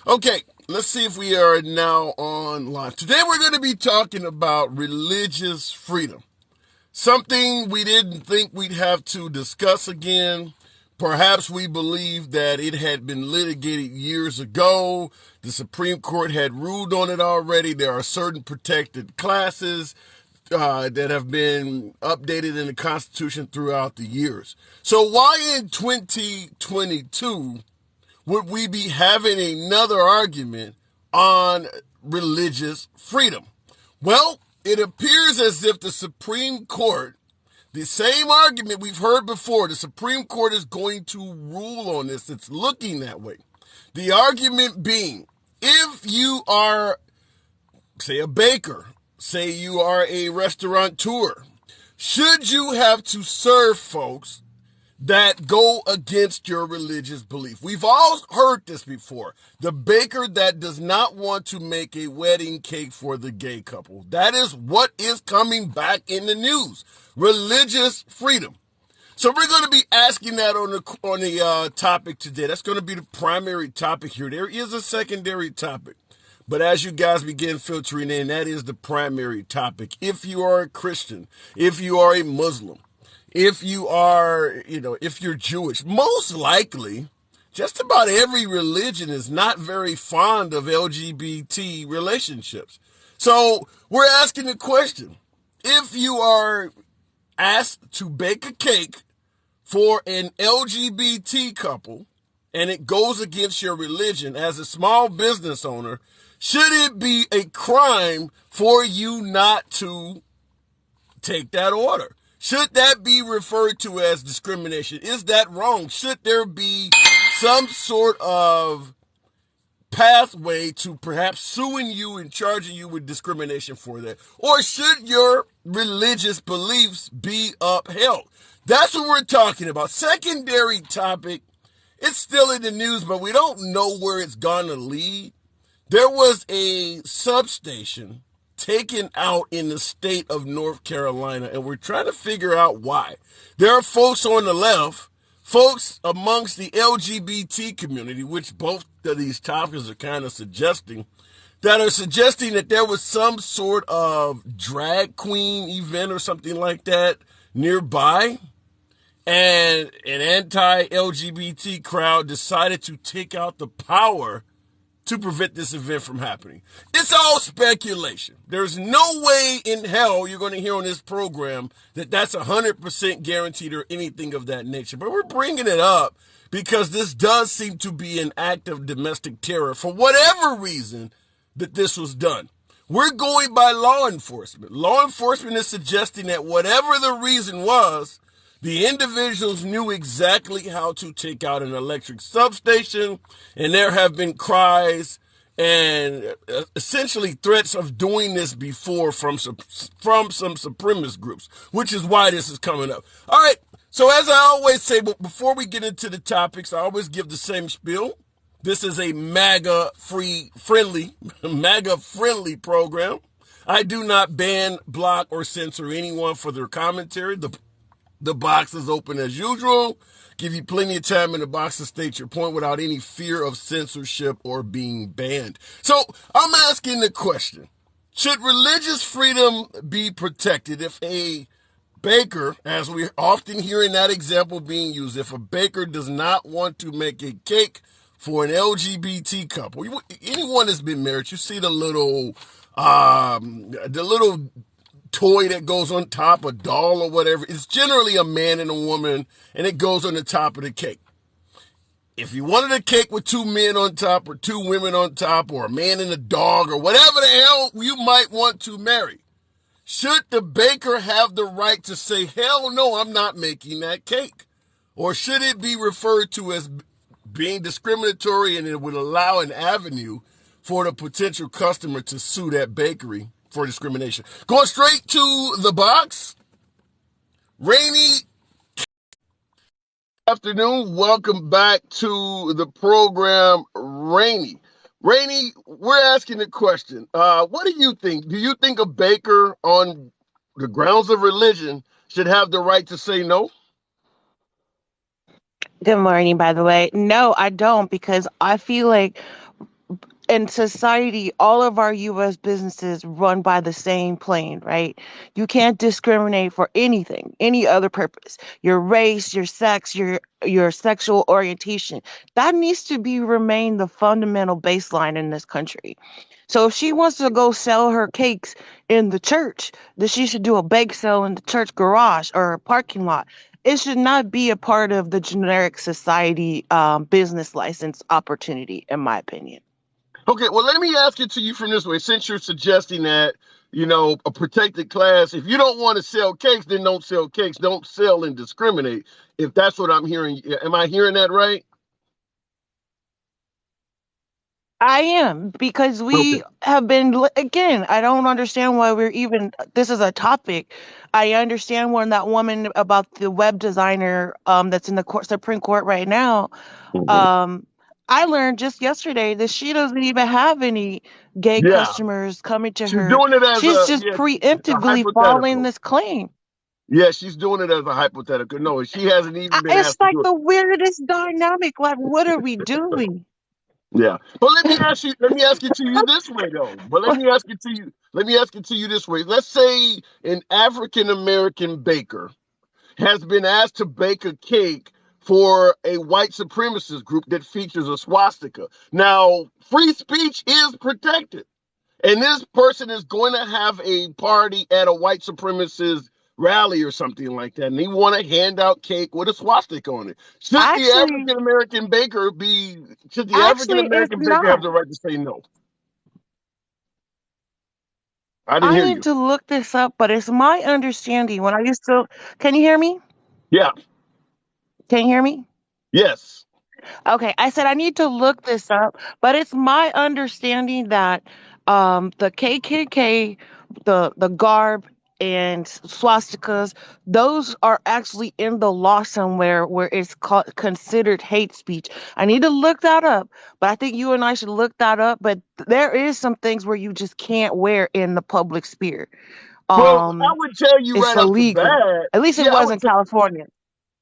Okay, let's see if we are now on live. Today we're going to be talking about religious freedom. Something we didn't think we'd have to discuss again. Perhaps we believed that it had been litigated years ago. The Supreme Court had ruled on it already. There are certain protected classes that have been updated in the Constitution throughout the years. So why in 2022 would we be having another argument on religious freedom? Well, it appears as if the Supreme Court, the same argument we've heard before, the Supreme Court is going to rule on this. It's looking that way. The argument being, if you are, say, a baker, say you are a restaurateur, should you have to serve folks that go against your religious belief? We've all heard this before. The baker that does not want to make a wedding cake for the gay couple. That is what is coming back in the news. Religious freedom. So we're going to be asking that on the topic today. That's going to be the primary topic here. There is a secondary topic, but as you guys begin filtering in, that is the primary topic. If you are a Christian, if you are a Muslim, if you are, if you're Jewish, most likely, just about every religion is not very fond of LGBT relationships. So we're asking the question, if you are asked to bake a cake for an LGBT couple and it goes against your religion as a small business owner, should it be a crime for you not to take that order? Should that be referred to as discrimination? Is that wrong? Should there be some sort of pathway to perhaps suing you and charging you with discrimination for that? Or should your religious beliefs be upheld? That's what we're talking about. Secondary topic, it's still in the news, but we don't know where it's going to lead. There was a substation taken out in the state of North Carolina, and we're trying to figure out why. There are folks on the left, folks amongst the LGBT community, which both of these topics are kind of suggesting, that there was some sort of drag queen event or something like that nearby, and an anti-LGBT crowd decided to take out the power to prevent this event from happening. It's all speculation. There's no way in hell you're going to hear on this program that that's 100% guaranteed or anything of that nature. But we're bringing it up because this does seem to be an act of domestic terror for whatever reason that this was done. We're going by law enforcement. Law enforcement is suggesting that whatever the reason was, the individuals knew exactly how to take out an electric substation, and there have been cries and essentially threats of doing this before from some supremacist groups, which is why this is coming up. All right, so as I always say, before we get into the topics, I always give the same spiel. This is a MAGA-friendly program. I do not ban, block, or censor anyone for their commentary. The box is open as usual. Give you plenty of time in the box to state your point without any fear of censorship or being banned. So I'm asking the question, should religious freedom be protected if a baker, as we often hear in that example being used, if a baker does not want to make a cake for an LGBT couple? Anyone that's been married, you see the little toy that goes on top, a doll or whatever. It's generally a man and a woman, and it goes on the top of the cake. If you wanted a cake with two men on top or two women on top or a man and a dog or whatever the hell you might want to marry, should the baker have the right to say, hell no, I'm not making that cake? Or should it be referred to as being discriminatory and it would allow an avenue for the potential customer to sue that bakery for discrimination? Going straight to the box. Rainy afternoon. Welcome back to the program, Rainy. Rainy, we're asking the question. What do you think? Do you think a baker on the grounds of religion should have the right to say no? Good morning, by the way. No, I don't, because I feel like in society, all of our U.S. businesses run by the same plane, right? You can't discriminate for anything, any other purpose. Your race, your sex, your sexual orientation. That needs to be remain the fundamental baseline in this country. So if she wants to go sell her cakes in the church, then she should do a bake sale in the church garage or a parking lot. It should not be a part of the generic society business license opportunity, in my opinion. Okay, well, let me ask it to you from this way. Since you're suggesting that, a protected class, if you don't want to sell cakes, then don't sell cakes. Don't sell and discriminate. If that's what I'm hearing, am I hearing that right? I am because Okay. we have been again. I don't understand why we're even. This is a topic. I understand when that woman about the web designer that's in the Supreme Court right now. Mhm. Um, I learned just yesterday that she doesn't even have any gay Yeah, customers coming to she's her. doing it as She's a just yeah, a preemptively following hypothetical. this claim. Yeah, she's doing it as a hypothetical. No, she hasn't even been It's asked to like do it. the weirdest dynamic. Like, what are we doing? Yeah, but let me ask it to you this way though. But let me ask it to you this way. Let's say an African American baker has been asked to bake a cake for a white supremacist group that features a swastika. Now, free speech is protected. And this person is going to have a party at a white supremacist rally or something like that. And they want to hand out cake with a swastika on it. Actually, Should the African actually, it's American baker have not. the right to say no? I didn't I hear need you. to look this up, but it's my understanding when I used to. Can you hear me? Yeah. Can you hear me? Yes. Okay, I said I need to look this up, but it's my understanding that the KKK, the garb and swastikas, those are actually in the law somewhere where it's called considered hate speech. I need to look that up, but I think you and I should look that up. But there is some things where you just can't wear in the public sphere. Well, I Um, would tell you it's right off the illegal. bat. At least it Yeah, I was would in tell California.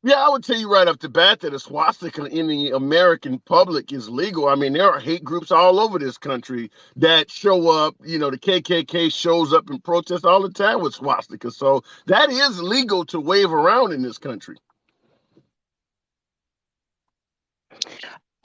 Yeah, I would tell you right off the bat that a swastika in the American public is legal. I mean, there are hate groups all over this country that show up. The KKK shows up and protests all the time with swastikas. So that is legal to wave around in this country.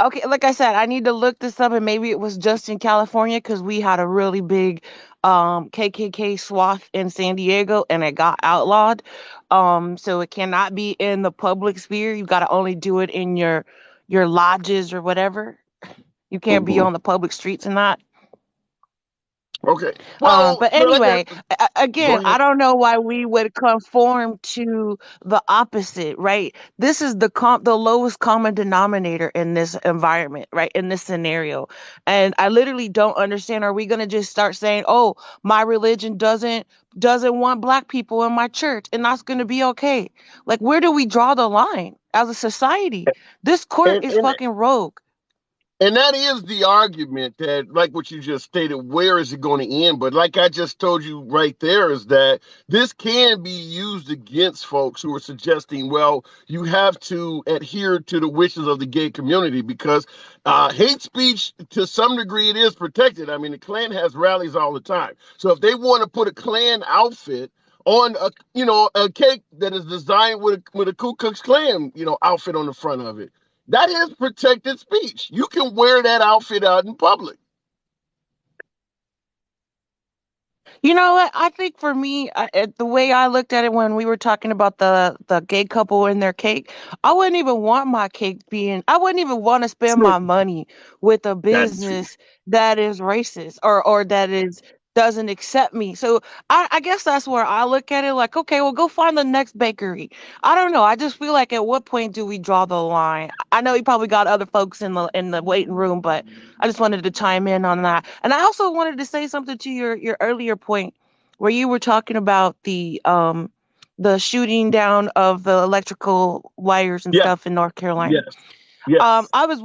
Okay, like I said, I need to look this up, and maybe it was just in California because we had a really big KKK swath in San Diego, and it got outlawed. So it cannot be in the public sphere. You got to only do it in your lodges or whatever. You can't be Mhm. on the public streets and that. Okay. Well, But but like anyway, go again, ahead. I don't know why we would conform to the opposite, right? This is the lowest common denominator in this environment, right? In this scenario. And I literally don't understand. Are we gonna just start saying, "Oh, my religion doesn't want black people in my church," and that's gonna be okay? Like, where do we draw the line as a society? This court And is and fucking rogue. And that is the argument that, like what you just stated, where is it going to end? But like I just told you right there, is that this can be used against folks who are suggesting, well, you have to adhere to the wishes of the gay community because hate speech, to some degree, it is protected. I mean, the Klan has rallies all the time. So if they want to put a Klan outfit on a cake that is designed with a Ku Klux Klan outfit on the front of it, that is protected speech. You can wear that outfit out in public. You know what? I think for me, the way I looked at it when we were talking about the gay couple and their cake, I wouldn't even want my cake being. I wouldn't even want to spend True. my money with a That is true. business that is racist or that is doesn't accept me. So I guess that's where I look at it. Like, okay, well, go find the next bakery. I don't know. I just feel like at what point do we draw the line? I know you probably got other folks in the waiting room, but I just wanted to chime in on that. And I also wanted to say something to your earlier point where you were talking about the shooting down of the electrical wires and Yes, stuff in North Carolina. yes, Yes. I was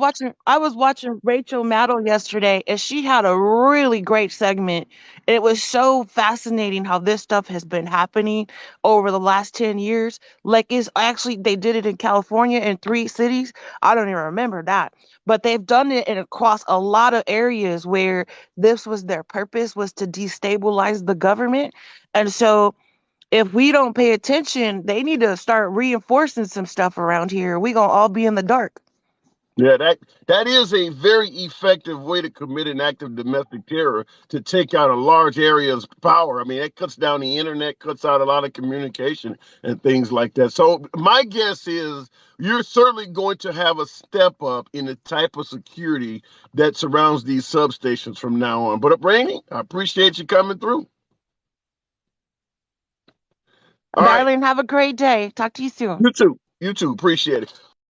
watching Rachel Maddow yesterday, and she had a really great segment. It was so fascinating how this stuff has been happening over the last 10 years. Like, it's actually, they did it in California in 3 cities. I don't even remember that. But they've done it across a lot of areas where this was their purpose, was to destabilize the government. And so if we don't pay attention, they need to start reinforcing some stuff around here. We gonna all be in the dark. Yeah, that is a very effective way to commit an act of domestic terror to take out a large area's power. I mean, it cuts down the internet, cuts out a lot of communication and things like that. So my guess is you're certainly going to have a step up in the type of security that surrounds these substations from now on. But Rainey, I appreciate you coming through. All right, Darling, have a great day. Talk to you soon. you too. You too. Appreciate it.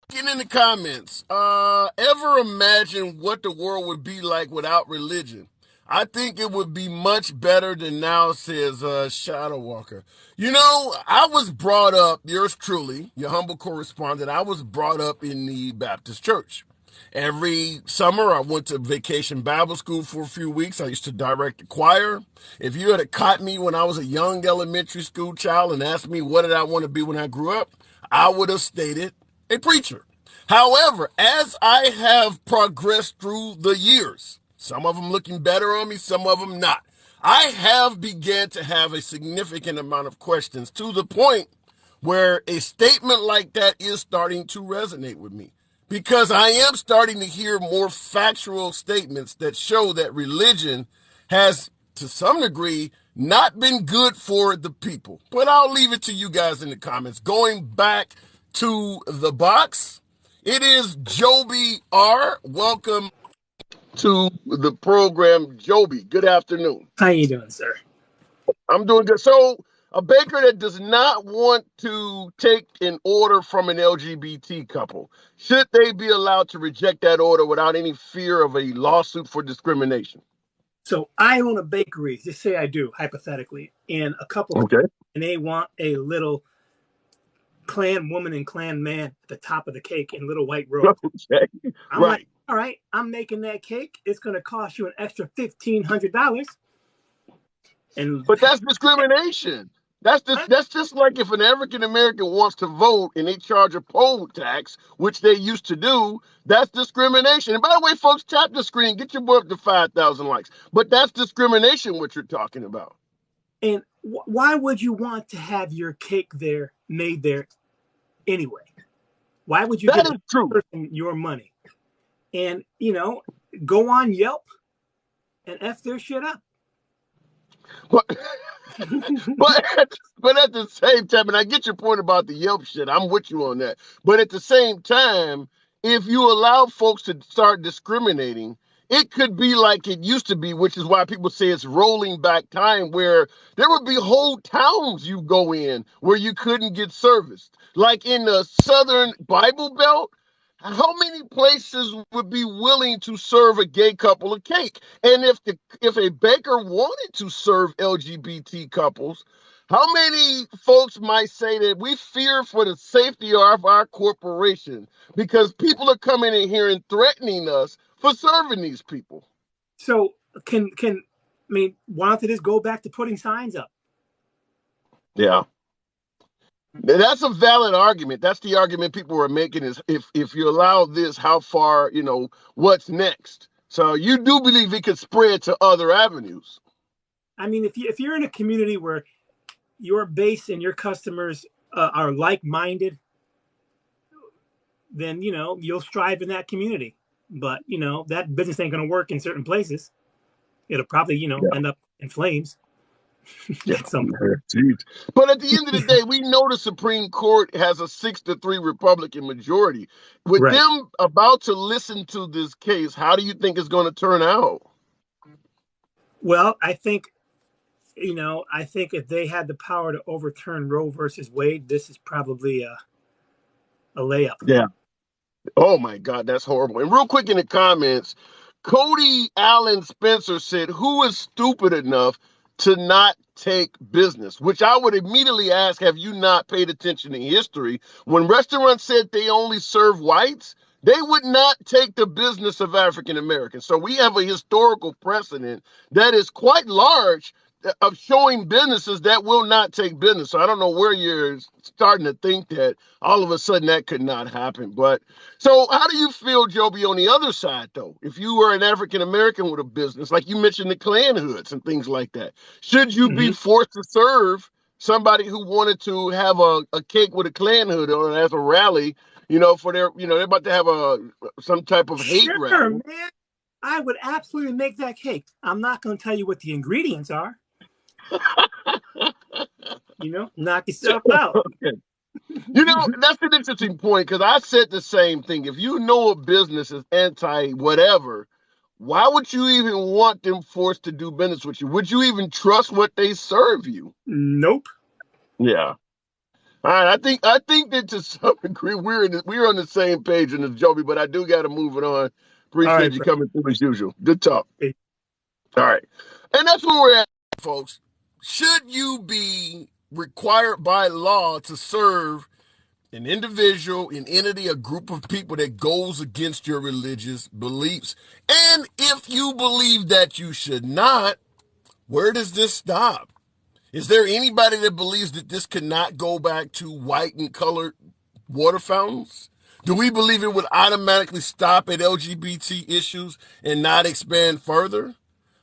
Get in the comments. Ever imagine what the world would be like without religion? I think it would be much better than now, says Shadow Walker. You know, I was brought up, yours truly, your humble correspondent, I was brought up in the Baptist church. Every summer, I went to vacation Bible school for a few weeks. I used to direct the choir. If you had caught me when I was a young elementary school child and asked me what did I want to be when I grew up, I would have stated a preacher. However, as I have progressed through the years, some of them looking better on me, some of them not, I have began to have a significant amount of questions to the point where a statement like that is starting to resonate with me because I am starting to hear more factual statements that show that religion has, to some degree, not been good for the people. But I'll leave it to you guys in the comments. Going back to the box, it is Joby R. Welcome to the program, Joby. Good afternoon. How you doing, sir? I'm doing good. So, a baker that does not want to take an order from an LGBT couple, should they be allowed to reject that order without any fear of a lawsuit for discrimination? So I own a bakery. Just say I do, hypothetically, and a couple, Okay. and they want a little Klan woman and Klan man at the top of the cake in little white robes. Okay. I'm Right. like, all right, I'm making that cake. It's going to cost you an extra $1,500. But that's discrimination. That's just like if an African American wants to vote and they charge a poll tax, which they used to do. That's discrimination. And by the way, folks, tap the screen, get your boy up to 5,000 likes. But that's discrimination, what you're talking about. And why would you want to have your cake there, made there anyway? Why would you That give is true. person your money? And, go on Yelp and F their shit up. But, but at the same time, and I get your point about the Yelp shit, I'm with you on that. But at the same time, if you allow folks to start discriminating, it could be like it used to be, which is why people say it's rolling back time, where there would be whole towns you go in where you couldn't get serviced. Like in the Southern Bible Belt, how many places would be willing to serve a gay couple a cake? And if a baker wanted to serve LGBT couples, how many folks might say that we fear for the safety of our corporation because people are coming in here and threatening us for serving these people? So why don't they just go back to putting signs up? Yeah. That's a valid argument. That's the argument people are making is if you allow this, how far, what's next? So you do believe it could spread to other avenues. I mean, if you're in a community where your base and your customers are like-minded, then, you'll strive in that community. But, that business ain't going to work in certain places. It'll probably, end up in flames. Yeah. But at the end of the day, we know the Supreme Court has a 6-3 Republican majority. With Right. them about to listen to this case, how do you think it's going to turn out? Well, I think if they had the power to overturn Roe versus Wade, this is probably a layup. Yeah. Oh my God, that's horrible. And real quick in the comments, Cody Allen Spencer said, who is stupid enough to not take business? Which I would immediately ask, have you not paid attention in history? When restaurants said they only serve whites, they would not take the business of African Americans. So we have a historical precedent that is quite large of showing businesses that will not take business. So I don't know where you're starting to think that all of a sudden that could not happen. But so how do you feel, Joby, on the other side, though? If you were an African American with a business, like you mentioned the Klan hoods and things like that, should you be forced to serve somebody who wanted to have a cake with a Klan hood on as a rally, for their, they're about to have some type of hate rally? Sure, man. I would absolutely make that cake. I'm not going to tell you what the ingredients are. Knock yourself out. Okay. That's an interesting point, because I said the same thing. If you know a business is anti whatever, why would you even want them forced to do business with you? Would you even trust what they serve you? Nope. Yeah. All right. I think that to some degree we're on the same page in this, Joby, but I do got to move it on. Appreciate you coming through as usual. Good talk. Hey. All right. And that's where we're at, folks. Should you be required by law to serve an individual, an entity, a group of people that goes against your religious beliefs? And if you believe that you should not, where does this stop? Is there anybody that believes that this cannot go back to white and colored water fountains? Do we believe it would automatically stop at LGBT issues and not expand further?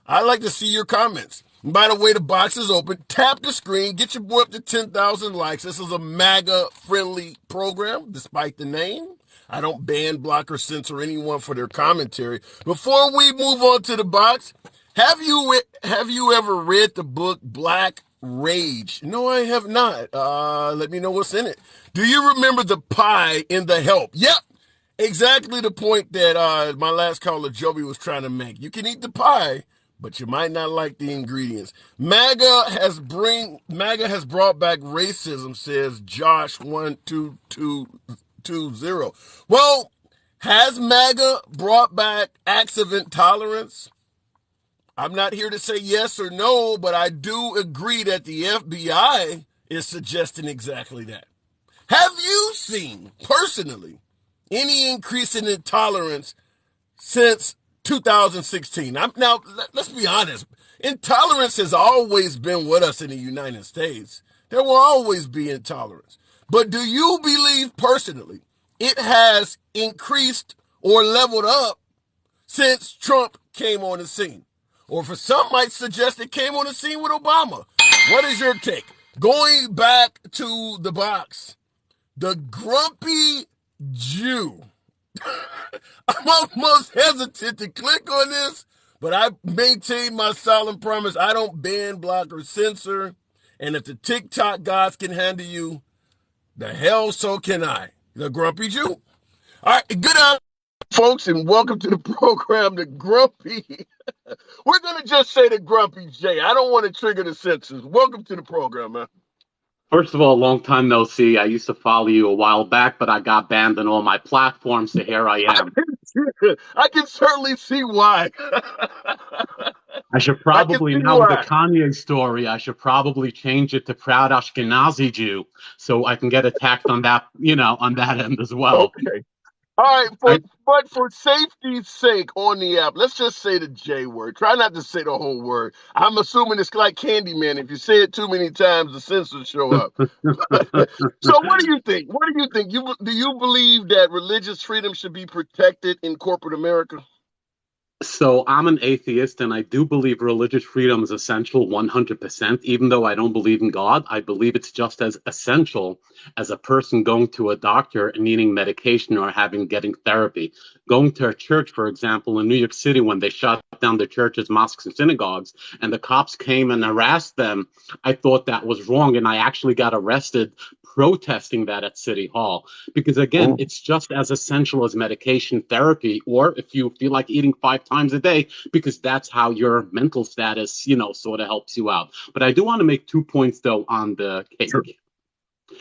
I'd like to see your comments. And by the way, the box is open. Tap the screen. Get your boy up to 10,000 likes. This is a MAGA-friendly program, despite the name. I don't ban, block, or censor anyone for their commentary. Before we move on to the box, have you ever read the book Black Rage? No, I have not. Let me know what's in it. Do you remember the pie in The Help? Yep. Exactly the point that my last caller, Joby, was trying to make. You can eat the pie, but you might not like the ingredients. MAGA has brought back racism, says Josh1220. Well, has MAGA brought back acts of intolerance? I'm not here to say yes or no, but I do agree that the FBI is suggesting exactly that. Have you seen, personally, any increase in intolerance since 2016? Now, let's be honest. Intolerance has always been with us in the United States. There will always be intolerance. But do you believe personally it has increased or leveled up since Trump came on the scene? Or for some might suggest it came on the scene with Obama. What is your take? Going back to the box, the grumpy Jew. I'm almost hesitant to click on this, but I maintain my solemn promise. I don't ban, block, or censor. And if the TikTok gods can handle you, the hell so can I. The grumpy Jew. All right, good afternoon, folks, and welcome to the program, The Grumpy. We're going to just say the Grumpy J. I don't want to trigger the censors. Welcome to the program, man. First of all, long time no see. I used to follow you a while back, but I got banned on all my platforms, so here I am. I can certainly see why. I should probably, now with the Kanye story, I should probably change it to Proud Ashkenazi Jew, so I can get attacked on that, on that end as well. Okay. All right, but for safety's sake on the app, let's just say the J word. Try not to say the whole word. I'm assuming it's like Candyman. If you say it too many times, the censors show up. So what do you think? Do you believe that religious freedom should be protected in corporate America? So I'm an atheist, and I do believe religious freedom is essential 100%. Even though I don't believe in God, I believe it's just as essential as a person going to a doctor and needing medication or getting therapy. Going to a church, for example, in New York City, when they shut down the churches, mosques, and synagogues, and the cops came and harassed them, I thought that was wrong, and I actually got arrested protesting that at City Hall. Because again, it's just as essential as medication therapy, or if you feel like eating 5 times a day, because that's how your mental status, sort of helps you out. But I do want to make 2 points, though, on the cake. Sure.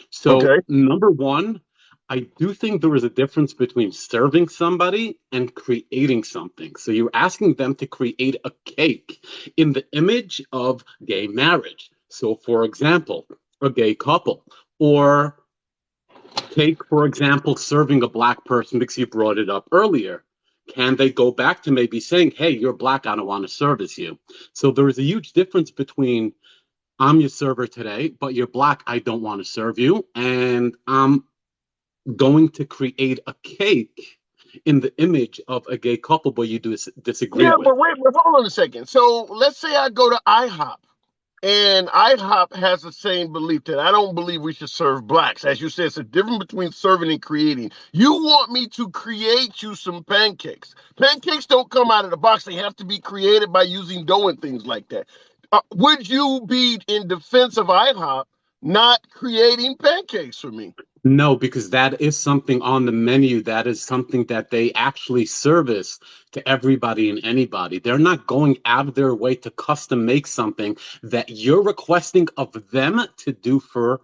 So, Number one, I do think there is a difference between serving somebody and creating something. So you're asking them to create a cake in the image of gay marriage. So, for example, a gay couple, or Take, for example, serving a black person, because you brought it up earlier. Can they go back to maybe saying, hey, you're black, I don't want to service you? So there is a huge difference between I'm your server today, but you're black, I don't want to serve you. And I'm going to create a cake in the image of a gay couple, but you disagree Yeah, with. but wait, but hold on a second. So let's say I go to IHOP. And IHOP has the same belief that I don't believe we should serve blacks. As you said, it's a difference between serving and creating. You want me to create you some pancakes. Pancakes don't come out of the box. They have to be created by using dough and things like that. Would you be in defense of IHOP not creating pancakes for me? No, because that is something on the menu. That is something that they actually service to everybody and anybody. They're not going out of their way to custom make something that you're requesting of them to do for,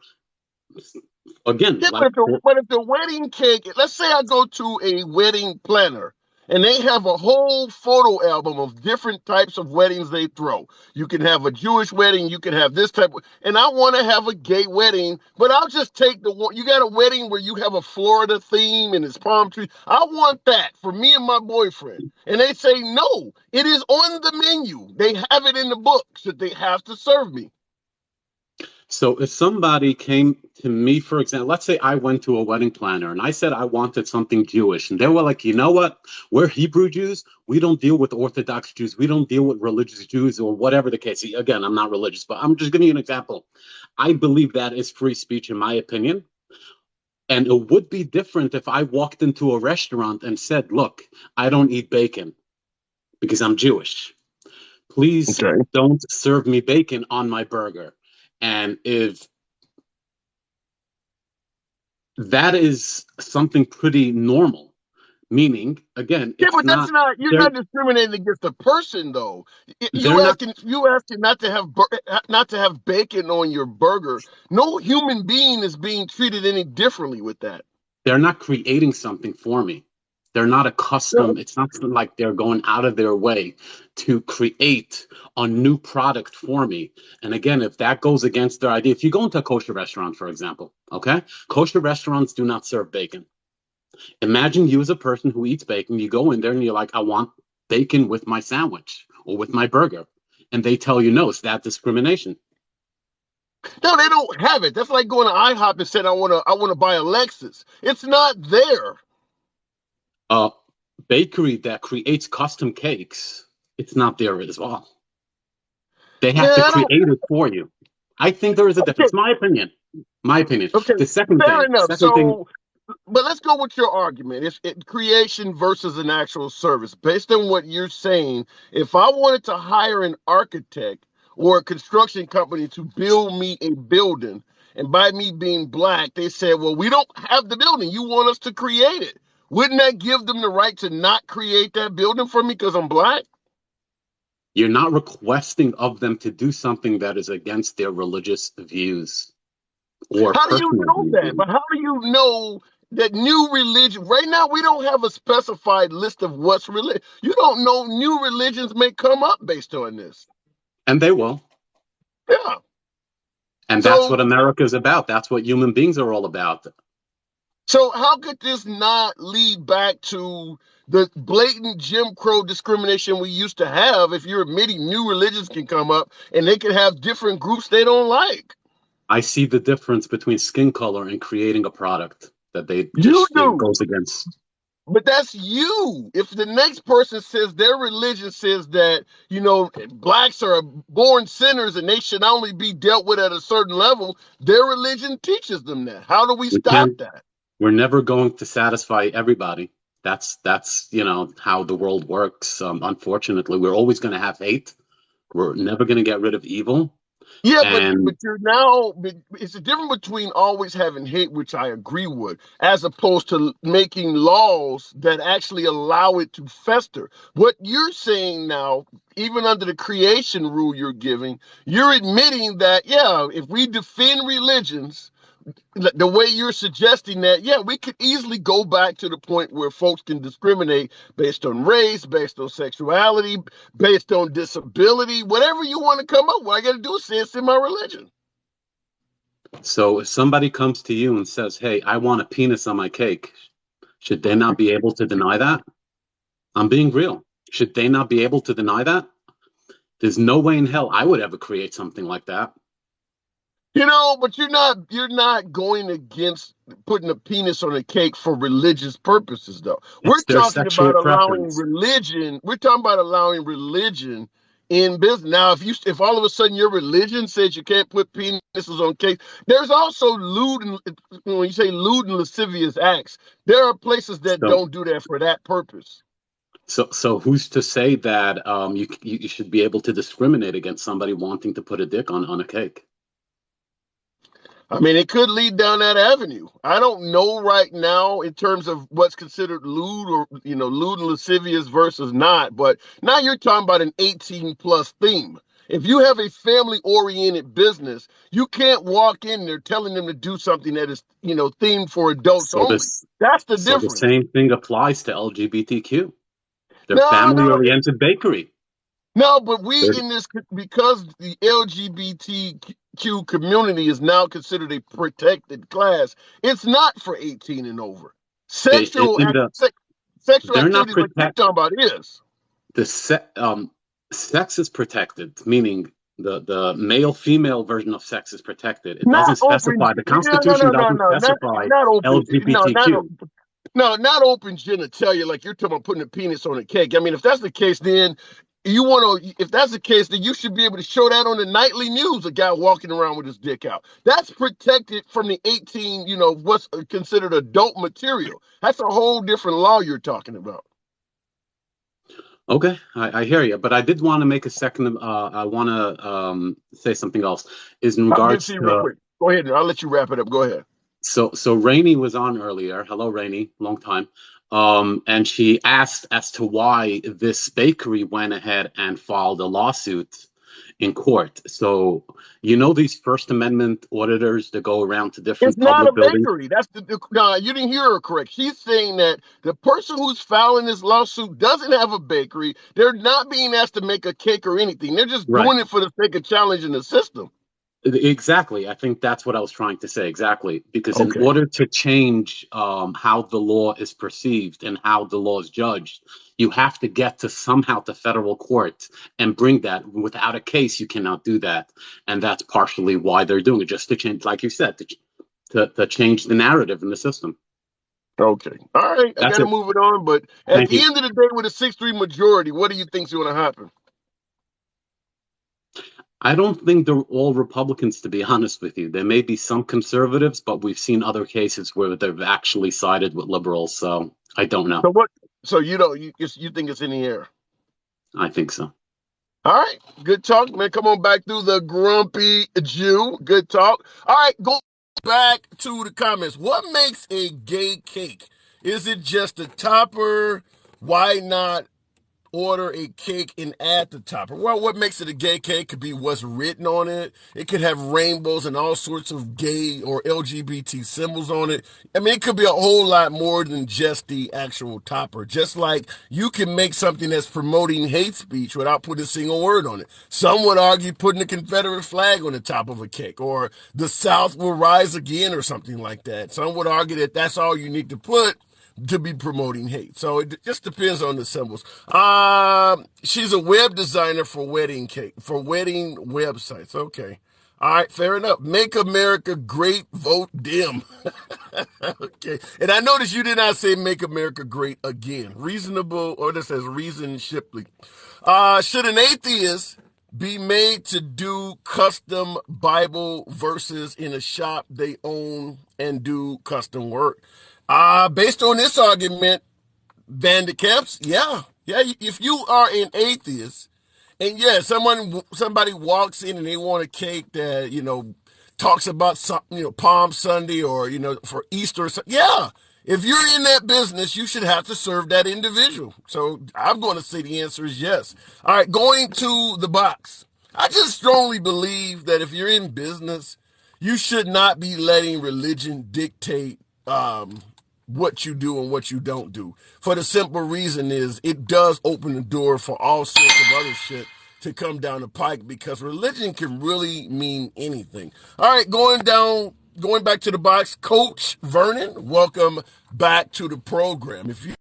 again, Yeah, like, but if the wedding cake, let's say I go to a wedding planner and they have a whole photo album of different types of weddings they throw. You can have a Jewish wedding, you can have this type of, and I want to have a gay wedding, but I'll just take the one. You got a wedding where you have a Florida theme and it's palm trees. I want that for me and my boyfriend. And they say, no, it is on the menu. They have it in the books that they have to serve me. so if somebody came to me, for example, let's say I went to a wedding planner and I said I wanted something Jewish, and they were like, you know what? We're Hebrew Jews. We don't deal with Orthodox Jews. We don't deal with religious Jews, or whatever the case. Again, I'm not religious, but I'm just giving you an example. I believe that is free speech, in my opinion. And it would be different if I walked into a restaurant and said, look, I don't eat bacon because I'm Jewish. Please don't serve me bacon on my burger. And if that is something pretty normal, meaning, again, Yeah, it's but that's not, you're they're- not discriminating against the person though. They're not- You asking not to have bacon on your burger. No human being is being treated any differently with that. they're not creating something for me. They're not a custom. It's not like they're going out of their way to create a new product for me. And again, if that goes against their idea, if you go into a kosher restaurant, for example, okay, kosher restaurants do not serve bacon. Imagine you as a person who eats bacon, you go in there and you're like, I want bacon with my sandwich or with my burger. And they tell you no, it's that discrimination. No, they don't have it. That's like going to IHOP and saying I want to buy a Lexus. It's not there. A bakery that creates custom cakes, it's not there as well. They have to create it for you. I think there is a difference. My opinion. Okay, The second fair thing. enough. But let's go with your argument. It's creation versus an actual service. Based on what you're saying, if I wanted to hire an architect or a construction company to build me a building, and by me being black, they said, well, we don't have the building. You want us to create it. Wouldn't that give them the right to not create that building for me because I'm black? You're not requesting of them to do something that is against their religious views. Or how do you know that? But how do you know that new religion, right now, we don't have a specified list of what's religion. You don't know, new religions may come up based on this. And they will. Yeah. And that's what America is about. That's what human beings are all about. So how could this not lead back to the blatant Jim Crow discrimination we used to have if you're admitting new religions can come up and they can have different groups they don't like? I see the difference between skin color and creating a product that goes against. But that's you. If the next person says their religion says that, blacks are born sinners and they should only be dealt with at a certain level, their religion teaches them that. How do we stop that? We're never going to satisfy everybody. That's how the world works. Unfortunately, we're always going to have hate. We're never going to get rid of evil. Yeah, but it's a difference between always having hate, which I agree with, as opposed to making laws that actually allow it to fester. What you're saying now, even under the creation rule you're giving, you're admitting that, if we defend religions, the way you're suggesting that, we could easily go back to the point where folks can discriminate based on race, based on sexuality, based on disability, whatever you want to come up with. All I got to do is say it's in my religion. So if somebody comes to you and says, "Hey, I want a penis on my cake," should they not be able to deny that? I'm being real. Should they not be able to deny that? There's no way in hell I would ever create something like that. But you're not going against putting a penis on a cake for religious purposes, though. We're It's their talking sexual about allowing preference. religion. We're talking about allowing religion in business. Now, if all of a sudden your religion says you can't put penises on cakes, there's also lewd and when you say lewd and lascivious acts, there are places that So, don't do that for that purpose. so who's to say that you should be able to discriminate against somebody wanting to put a dick on a cake? I mean, it could lead down that avenue. I don't know right now in terms of what's considered lewd or, lewd and lascivious versus not. But now you're talking about an 18 plus theme. If you have a family oriented business, you can't walk in there telling them to do something that is, themed for adults So only. this, That's the so the difference. same thing applies to LGBTQ. They're No, no, family-oriented bakery. no, but we They're, in this, because the LGBTQ community is now considered a protected class, it's not for 18 and over. Sexual in the, sexual they're not activities like you're protect talking about is. the sex is protected, meaning the male female version of sex is protected. It Not doesn't open. specify. The No, no, Constitution no, no, doesn't no, specify not open. No, not LGBTQ. open. No, not open genitalia like you're talking about putting a penis on a cake. I mean, if that's the case, then if that's the case, then you should be able to show that on the nightly news, a guy walking around with his dick out. That's protected from the 18, what's considered adult material. That's a whole different law you're talking about. Okay, I hear you, but I did want to make a second. I want to say something else. Is in I'll give it regards to you real to quick. Go ahead. I'll let you wrap it up. Go ahead. so Rainey was on earlier. Hello, Rainey, long time. And she asked as to why this bakery went ahead and filed a lawsuit in court. So these First Amendment auditors that go around to It's different not a public buildings. bakery. No, you didn't hear her correct. She's saying that the person who's filing this lawsuit doesn't have a bakery. They're not being asked to make a cake or anything. They're just Right. doing it for the sake of challenging the system. Exactly. I think that's what I was trying to say. Exactly. Because in Okay. order to change how the law is perceived and how the law is judged, you have to get to somehow to federal court and bring that. Without a case, you cannot do that. And that's partially why they're doing it, just to change, like you said, to change the narrative in the system. Okay. All right. I That's got to it. move it on. But at Thank the you. end of the day, with a 6-3 majority, what do you think's going to happen? I don't think they're all Republicans, to be honest with you. There may be some conservatives, but we've seen other cases where they've actually sided with liberals. So I don't know. So what? So you think it's in the air? I think so. All right. Good talk, man. Come on back through the grumpy Jew. Good talk. All right. Go back to the comments. What makes a gay cake? Is it just a topper? Why not order a cake and add the topper? Well, what makes it a gay cake could be what's written on it. It could have rainbows and all sorts of gay or LGBT symbols on it. I mean, it could be a whole lot more than just the actual topper. Just like you can make something that's promoting hate speech without putting a single word on it. Some would argue putting a Confederate flag on the top of a cake, or the South will rise again, or something like that. Some would argue that that's all you need to put to be promoting hate. So it just depends on the symbols. She's a web designer for wedding websites. Okay. All right, fair enough. Make America Great, vote Dem. Okay. And I noticed you did not say make America great again. Reasonable, or this says reason Shipley. Should an atheist be made to do custom Bible verses in a shop they own and do custom work? Based on this argument, Van de Kemps, yeah. If you are an atheist, and yeah, somebody walks in and they want a cake that talks about Palm Sunday or for Easter, yeah. If you're in that business, you should have to serve that individual. So I'm going to say the answer is yes. All right, going to the box. I just strongly believe that if you're in business, you should not be letting religion dictate what you do and what you don't do. For the simple reason is it does open the door for all sorts of other shit to come down the pike, because religion can really mean anything. All right, going back to the box, Coach Vernon, welcome back to the program. If you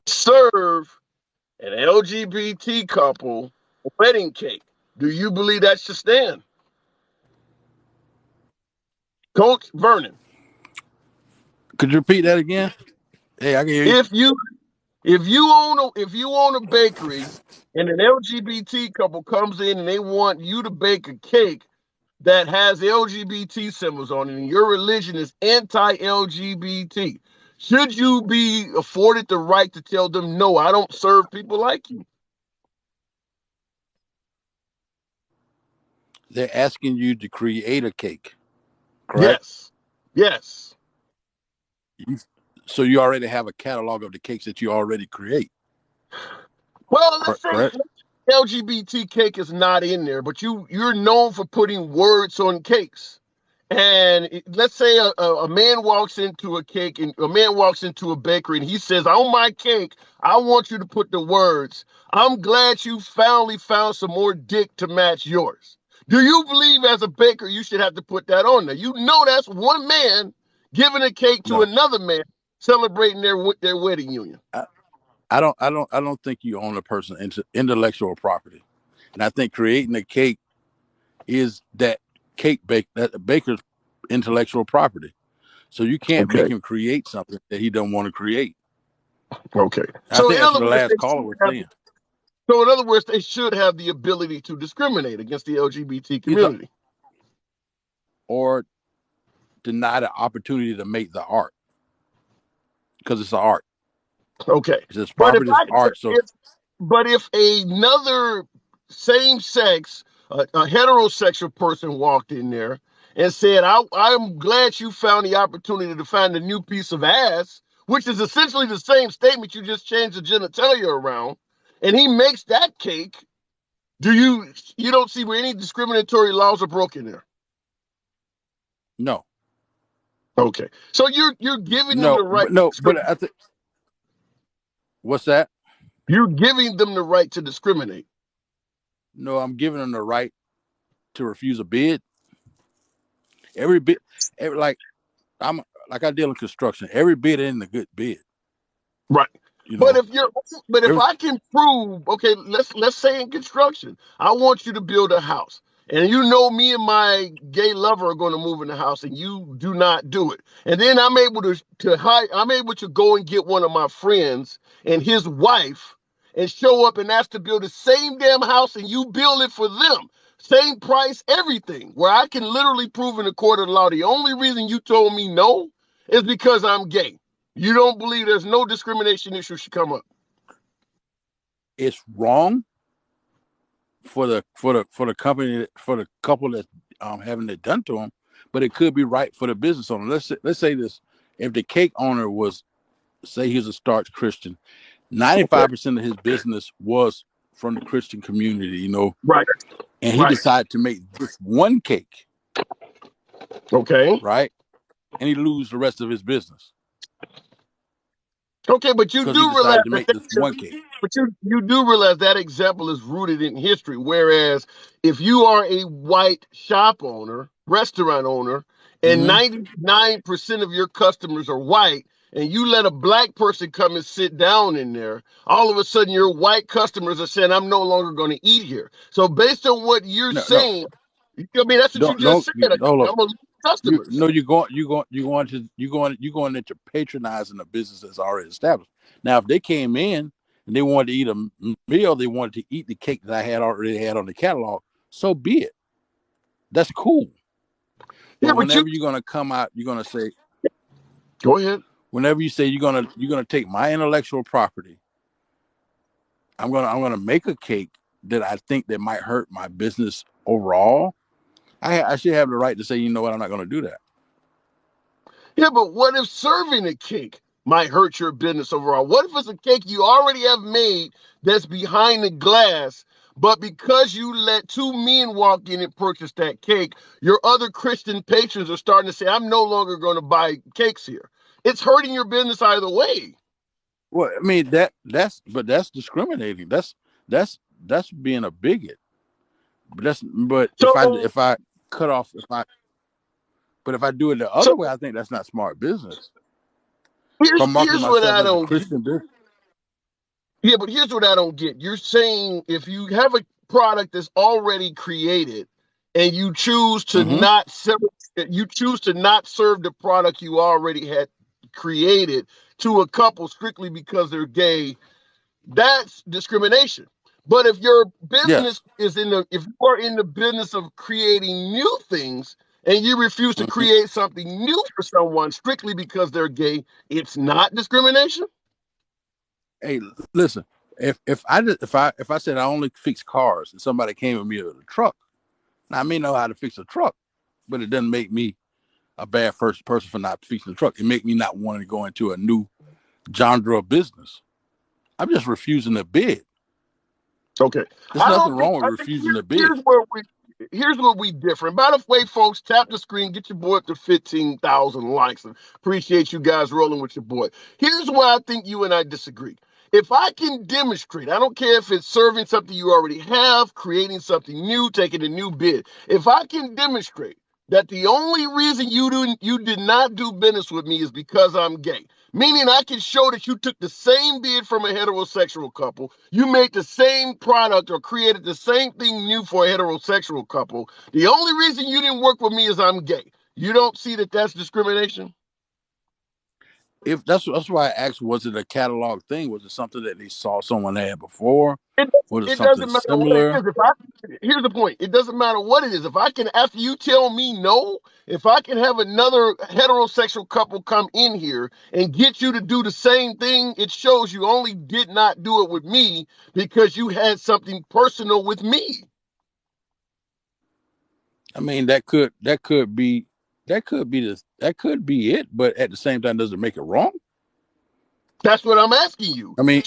serve an LGBT couple a wedding cake, do you believe that should stand? Coach Vernon. Could you repeat that again? Hey, I can hear you. If you own a bakery and an LGBT couple comes in and they want you to bake a cake that has LGBT symbols on it, and your religion is anti-LGBT, should you be afforded the right to tell them, no, I don't serve people like you? They're asking you to create a cake, correct? Yes. So you already have a catalog of the cakes that you already create. Well, let's say Correct. LGBT cake is not in there, but you're known for putting words on cakes. And let's say a man walks into a bakery and he says, on my cake, I want you to put the words, I'm glad you finally found some more dick to match yours. Do you believe as a baker you should have to put that on there? You know that's one man giving a cake to No. another man celebrating their wedding union. I don't think you own a person's intellectual property, and I think creating a cake is that baker's intellectual property. So you can't make him create something that he don't want to create. Okay. I think that's what the last caller was saying. So in other words, they should have the ability to discriminate against the LGBT community. Or deny the opportunity to make the art. Because it's an art. Okay. It's property, it's art. But if another same-sex, a heterosexual person walked in there and said, I'm glad you found the opportunity to find a new piece of ass, which is essentially the same statement, you just changed the genitalia around, and he makes that cake, you don't see where any discriminatory laws are broken there? No. Okay. So you're giving them the right. No, but I think. What's that? You're giving them the right to discriminate. No, I'm giving them the right to refuse a bid. Every bid, I deal in construction. Every bid ain't a good bid. Right. But if I can prove, okay, let's say in construction, I want you to build a house, and you know me and my gay lover are going to move in the house, and you do not do it, and then I'm able to go and get one of my friends and his wife and show up and ask to build the same damn house, and you build it for them, same price, everything, where I can literally prove in a court of law the only reason you told me no is because I'm gay. You don't believe there's no discrimination issue should come up? It's wrong for the company, for the couple that's having it done to them, but it could be right for the business owner. Let's say this: if the cake owner was, say, he's a starch Christian, 95% of his business was from the Christian community, right? And he decided to make this one cake, okay, right, and he lose the rest of his business. Okay, but you do realize you do realize that example is rooted in history. Whereas if you are a white shop owner, restaurant owner, and 99% of your customers are white, and you let a black person come and sit down in there, all of a sudden your white customers are saying, I'm no longer going to eat here. So based on what you're saying, I mean, that's what you just said. I'm going to lose customers. You're going into patronizing a business that's already established. Now, if they came in and they wanted to eat a meal, they wanted to eat the cake that I already had on the catalog, so be it. That's cool. But whenever you're going to come out, you're going to say, go ahead. Whenever you say you're gonna take my intellectual property, I'm gonna make a cake that I think that might hurt my business overall. I should have the right to say, you know what, I'm not gonna do that. Yeah, but what if serving a cake might hurt your business overall? What if it's a cake you already have made that's behind the glass, but because you let two men walk in and purchase that cake, your other Christian patrons are starting to say, I'm no longer going to buy cakes here. It's hurting your business either way. Well, I mean that's discriminating. That's being a bigot. But So, if I cut off if I do it the other so way, I think that's not smart business. If I'm marketing here's what myself I as a don't get. Christian business. Yeah, but here's what I don't get. You're saying if you have a product that's already created and you choose to Mm-hmm. not serve, you choose to not serve the product you already had created to a couple strictly because they're gay, that's discrimination. But if your Yes. business is if you are in the business of creating new things and you refuse to Mm-hmm. create something new for someone strictly because they're gay, it's not discrimination. Hey, listen. If I said I only fix cars and somebody came with me with a truck, now I may know how to fix a truck, but it doesn't make me a bad first person for not fixing the truck. It make me not wanting to go into a new genre of business. I'm just refusing to bid. Okay. There's I nothing don't think wrong with I think refusing to bid. here's where we different. By the way, folks, tap the screen, get your boy up to 15,000 likes. And appreciate you guys rolling with your boy. Here's where I think you and I disagree. If I can demonstrate, I don't care if it's serving something you already have, creating something new, taking a new bid. If I can demonstrate that the only reason you did not do business with me is because I'm gay, meaning I can show that you took the same bid from a heterosexual couple, you made the same product or created the same thing new for a heterosexual couple. The only reason you didn't work with me is I'm gay. You don't see that that's discrimination? If that's why I asked, was it a catalog thing? Was it something that they saw someone had before? It, Was it it something doesn't matter what it similar? is. Here's the point. It doesn't matter what it is. If I can, after you tell me no, if I can have another heterosexual couple come in here and get you to do the same thing, it shows you only did not do it with me because you had something personal with me. I mean, that could be it, but at the same time, does it make it wrong? That's what I'm asking you. I mean,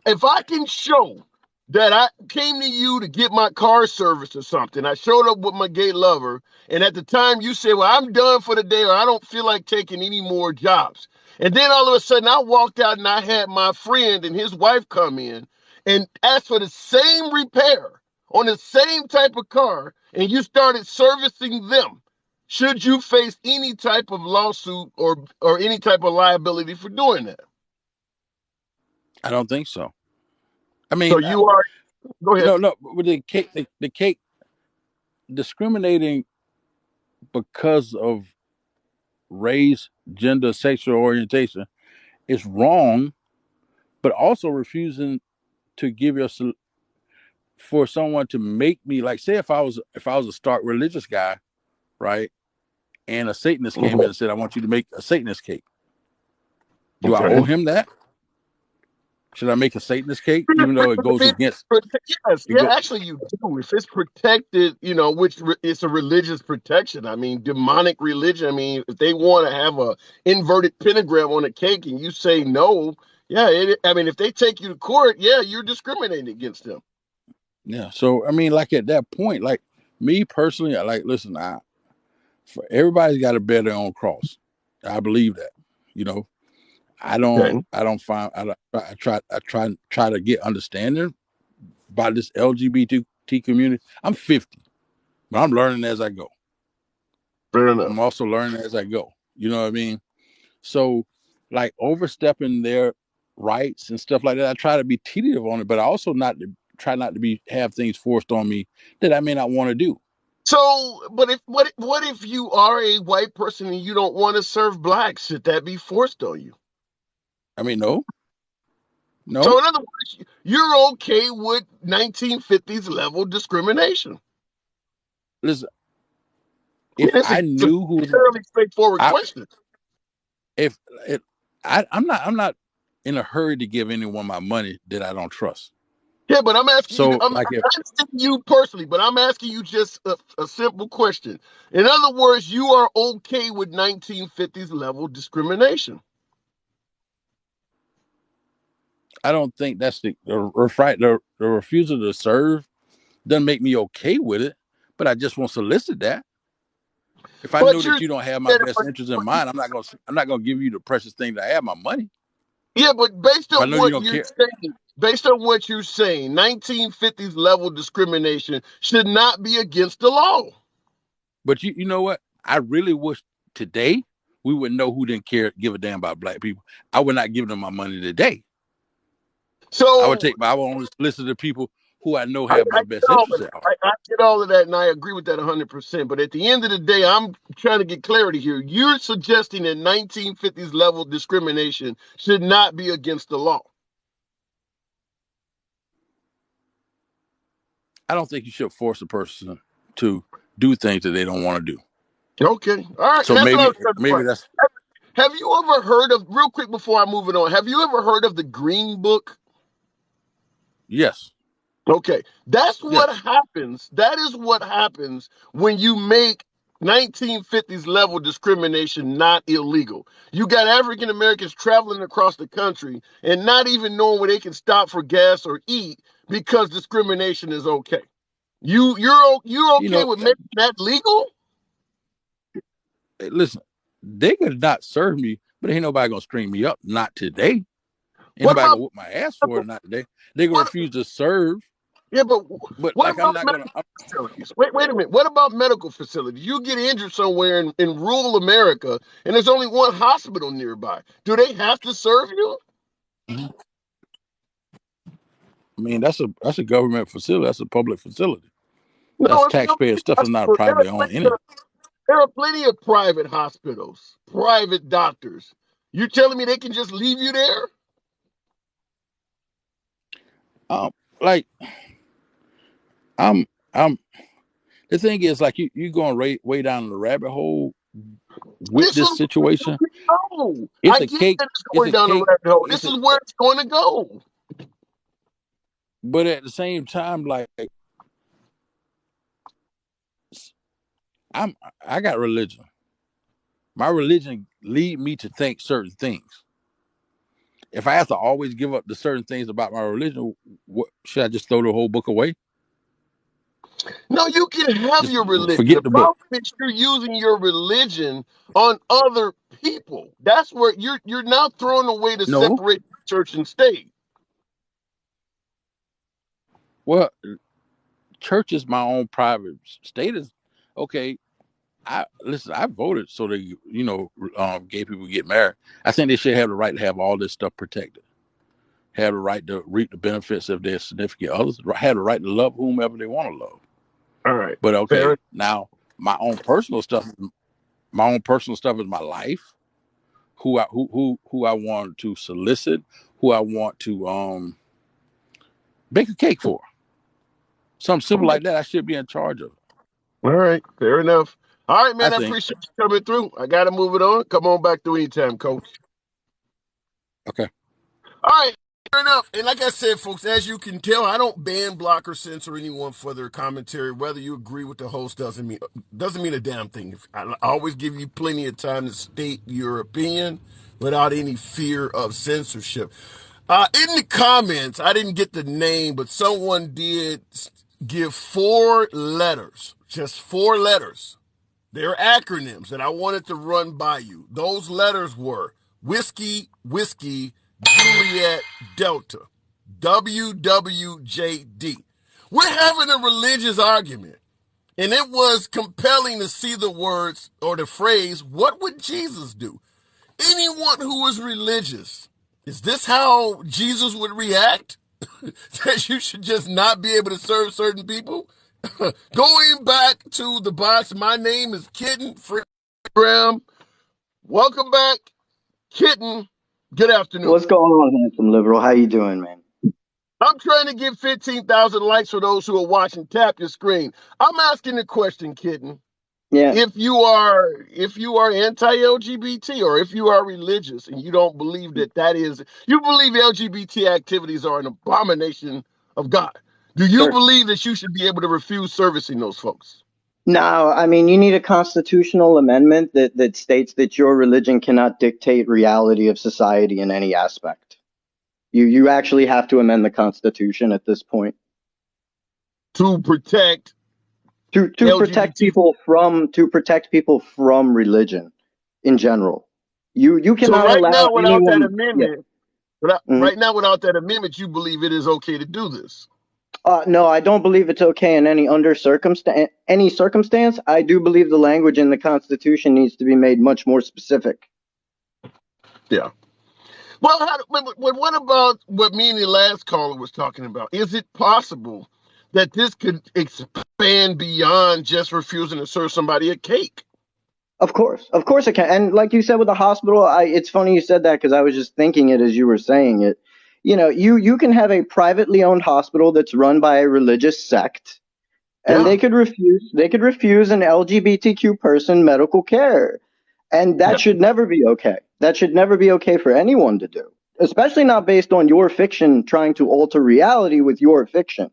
If I can show that I came to you to get my car serviced or something, I showed up with my gay lover, and at the time you said, "Well, I'm done for the day," or "I don't feel like taking any more jobs," and then all of a sudden I walked out and I had my friend and his wife come in and ask for the same repair on the same type of car, and you started servicing them. Should you face any type of lawsuit or any type of liability for doing that? I don't think so. I So mean, you are. Go ahead. no, with the cake discriminating because of race, gender, sexual orientation is wrong, but also refusing to give your for someone to make me, like, say if I was a stark religious guy, right, and a Satanist came in and said, "I want you to make a Satanist cake." Do I owe him that? Should I make a Satanist cake, even though it goes against? Yes, yeah, actually you do. If it's protected, which it's a religious protection. I mean, demonic religion. I mean, if they want to have a inverted pentagram on a cake and you say no, yeah, I mean, if they take you to court, yeah, you're discriminating against them. Yeah. So I mean, like at that point, like me personally, I like listen. Everybody's got to bear their own cross. I believe that. I don't find. I try to get understanding by this LGBT community. I'm 50, but I'm learning as I go. Fair enough. I'm also learning as I go. You know what I mean? So, like overstepping their rights and stuff like that, I try to be tedious on it, but I also try not to have things forced on me that I may not want to do. So, but what if you are a white person and you don't want to serve blacks? Should that be forced on you? I mean, no. So, in other words, you're okay with 1950s level discrimination. Listen, if I knew who was a fairly straightforward question. I'm not in a hurry to give anyone my money that I don't trust. Yeah, but I'm asking you. I'm like asking you personally, but I'm asking you just a simple question. In other words, you are okay with 1950s level discrimination. I don't think that's the refusal to serve doesn't make me okay with it, but I just won't solicit that. If I know that you don't have my best interest in mind, I'm not gonna give you the precious thing to have, my money. Yeah, but based If I on know you what don't you're care, saying, 1950s level discrimination should not be against the law. but you know what? I really wish today we would know who didn't give a damn about black people. I would not give them my money today. I would So I would only listen to people who I know I have my get best all of interests that. at heart. I get all of that, and I agree with that 100%. But at the end of the day, I'm trying to get clarity here. You're suggesting that 1950s level discrimination should not be against the law. I don't think you should force a person to do things that they don't want to do. Okay, all right. So And that's what I was trying to maybe find. that's Have you ever heard of, real quick before I move it on, have you ever heard of the Green Book? yes. Okay, that's what Yes. happens. That is what happens when you make 1950s level discrimination not illegal. You got African Americans traveling across the country and not even knowing where they can stop for gas or eat because discrimination is okay. You're You okay know, with making that legal? listen, they could not serve me, but ain't nobody gonna string me up. Not today. Ain't What nobody about gonna whoop my ass for it. Not today. They gonna what? refuse to serve, Yeah, but but what like I'm about not gonna. medical facilities? Wait a minute. What about medical facilities? You get injured somewhere in rural America and there's only one hospital nearby. Do they have to serve you? I mean, that's a government facility. That's a public facility. No, That's it's still taxpayer stuff. Is not hospital. privately owned entity. There are plenty of private hospitals, private doctors. You telling me they can just leave you there? Like I'm. The thing is, like you going way down the rabbit hole with This is this situation. no. It's I a get cake. that it's It's going a down the cake. rabbit hole. It's This a. is where it's going to go. But at the same time, like I got religion. My religion lead me to think certain things. If I have to always give up the certain things about my religion, what should I just throw the whole book away? No, you can have Just your religion. The forget the book. problem is you're using your religion on other people. That's where you're now throwing away to No. separate church and state. Well, church is my own private. State is okay. I voted so that gay people get married. I think they should have the right to have all this stuff protected. Have the right to reap the benefits of their significant others. Have the right to love whomever they want to love. All right. But okay, Fair. now my own personal stuff is my life. Who I want to solicit, who I want to bake a cake for. Something simple like that. I should be in charge of. All right. Fair enough. All right, man. I think. appreciate you coming through. I got to move it on. Come on back through anytime, coach. Okay. All right. Fair enough. And like I said, folks, as you can tell, I don't ban, block, or censor anyone for their commentary. Whether you agree with the host doesn't mean a damn thing. I always give you plenty of time to state your opinion without any fear of censorship. In the comments, I didn't get the name, but someone did give 4 letters, just 4 letters. They're acronyms that I wanted to run by you. Those letters were Whiskey, Juliet, Delta, WWJD. We're having a religious argument, and it was compelling to see the words or the phrase, what would Jesus do? Anyone who is religious, is this how Jesus would react? That you should just not be able to serve certain people? Going back to the box, my name is Kitten Graham. Welcome back, Kitten. Good afternoon. What's going on, handsome liberal? How you doing, man? I'm trying to get 15,000 likes for those who are watching. Tap your screen. I'm asking the question, Kitten. Yeah. If you are anti-LGBT or if you are religious and you don't believe you believe LGBT activities are an abomination of God, do you Sure. believe that you should be able to refuse servicing those folks? No, I mean, you need a constitutional amendment that states that your religion cannot dictate reality of society in any aspect. You actually have to amend the Constitution at this point. To protect protect people from religion in general. You cannot so right allow now without anyone, that amendment, Mhm. Right now, without that amendment, you believe it is okay to do this. No, I don't believe it's okay in any circumstance. I do believe the language in the Constitution needs to be made much more specific. Yeah. Well, what about what me and the last caller was talking about? Is it possible that this could expand beyond just refusing to serve somebody a cake? Of course it can. And like you said with the hospital, it's funny you said that because I was just thinking it as you were saying it. You know, you can have a privately owned hospital that's run by a religious sect, and Yeah. they could refuse an LGBTQ person medical care, and that Yeah. should never be okay. That should never be okay for anyone to do, especially not based on your fiction trying to alter reality with your fiction.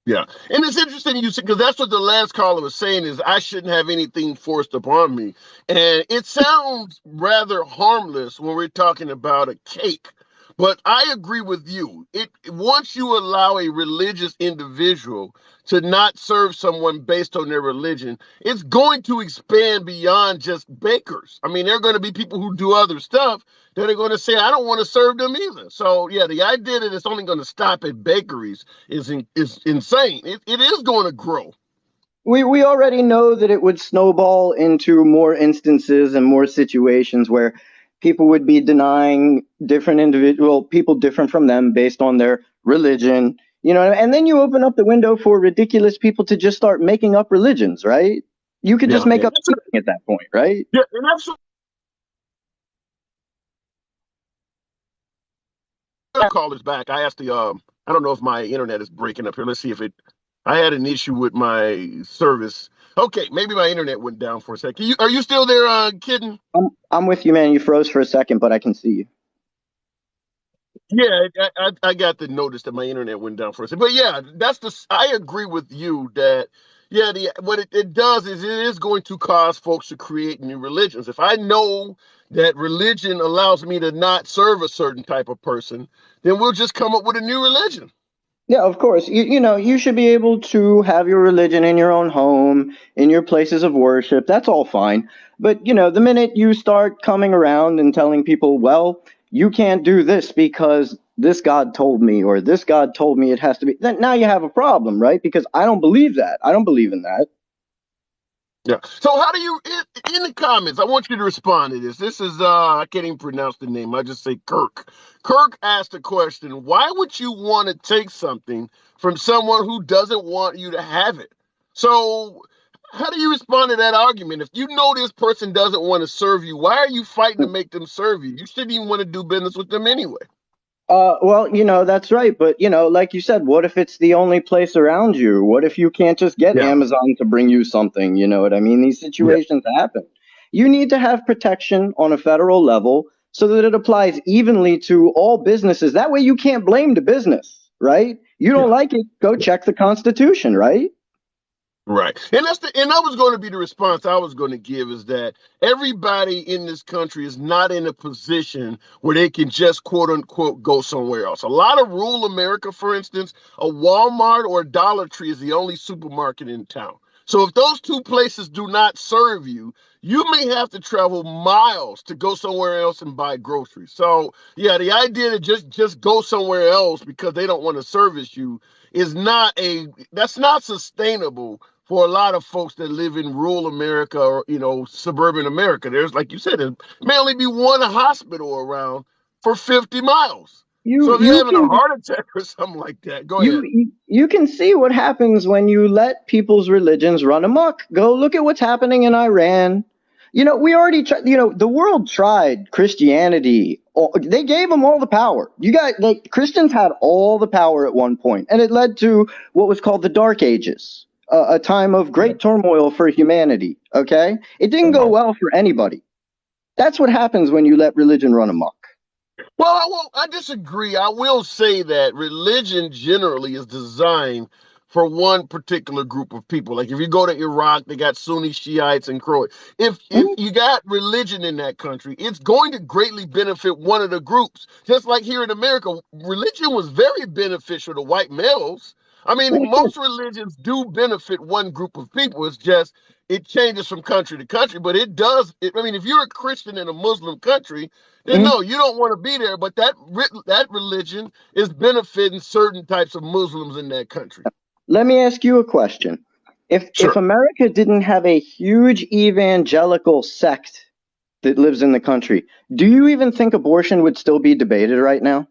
Yeah. And it's interesting you said, because that's what the last caller was saying is I shouldn't have anything forced upon me. And it sounds rather harmless when we're talking about a cake. But I agree with you. Once you allow a religious individual to not serve someone based on their religion, it's going to expand beyond just bakers. I mean, there are going to be people who do other stuff that are going to say, I don't want to serve them either. So, yeah, the idea that it's only going to stop at bakeries is insane. It is going to grow. We already know that it would snowball into more instances and more situations where people would be denying people different from them based on their religion, and then you open up the window for ridiculous people to just start making up religions, right? You could just Yeah, make up anything at that point, right? yeah, and that's callers back. I asked I don't know if my internet is breaking up here. Let's see if I had an issue with my service. Okay, maybe my internet went down for a second. Are you still there, Kitten? I'm with you, man. You froze for a second, but I can see you. Yeah, I got the notice that my internet went down for a second. But yeah, I agree with you that, yeah, what it does is it is going to cause folks to create new religions. If I know that religion allows me to not serve a certain type of person, then we'll just come up with a new religion. Yeah, of course. You should be able to have your religion in your own home, in your places of worship. That's all fine. But, the minute you start coming around and telling people, well, you can't do this because this God told me, or this God told me it has to be, then now you have a problem, right? Because I don't believe that. I don't believe in that. Yeah. So how do you in the comments? I want you to respond to this. This is I can't even pronounce the name. I just say Kirk. Kirk asked a question: why would you want to take something from someone who doesn't want you to have it? So how do you respond to that argument? If you know this person doesn't want to serve you, why are you fighting to make them serve you? You shouldn't even want to do business with them anyway. Well, that's right. But, like you said, what if it's the only place around you? What if you can't just get Yeah. Amazon to bring you something? You know what I mean? These Yeah. situations happen. You need to have protection on a federal level so that it applies evenly to all businesses. That way you can't blame the business, right? You don't Yeah. like it, go check the Constitution, right? Right. And that was going to be the response I was going to give is that everybody in this country is not in a position where they can just quote unquote go somewhere else. A lot of rural America, for instance, a Walmart or a Dollar Tree is the only supermarket in town. So if those two places do not serve you, you may have to travel miles to go somewhere else and buy groceries. So yeah, the idea to just go somewhere else because they don't want to service you is that's not sustainable for a lot of folks that live in rural America or, suburban America. There's, like you said, there may only be one hospital around for 50 miles. You So if you're you having a can heart attack or something like that, go ahead. you can see what happens when you let people's religions run amok. Go look at what's happening in Iran. We already tried, the world tried Christianity. They gave them all the power. Christians had all the power at one point, and it led to what was called the Dark Ages, a time of great turmoil for humanity. Okay? It didn't go well for anybody. That's what happens when you let religion run amok. Well, I disagree. I will say that religion generally is designed for one particular group of people. Like if you go to Iraq, they got Sunni Shiites and Croat. If you got religion in that country, it's going to greatly benefit one of the groups. Just like here in America, religion was very beneficial to white males. I mean, most religions do benefit one group of people. It's just it changes from country to country, but it does. I mean, if you're a Christian in a Muslim country, then no, you don't want to be there. But that religion is benefiting certain types of Muslims in that country. Let me ask you a question. If America didn't have a huge evangelical sect that lives in the country, do you even think abortion would still be debated right now?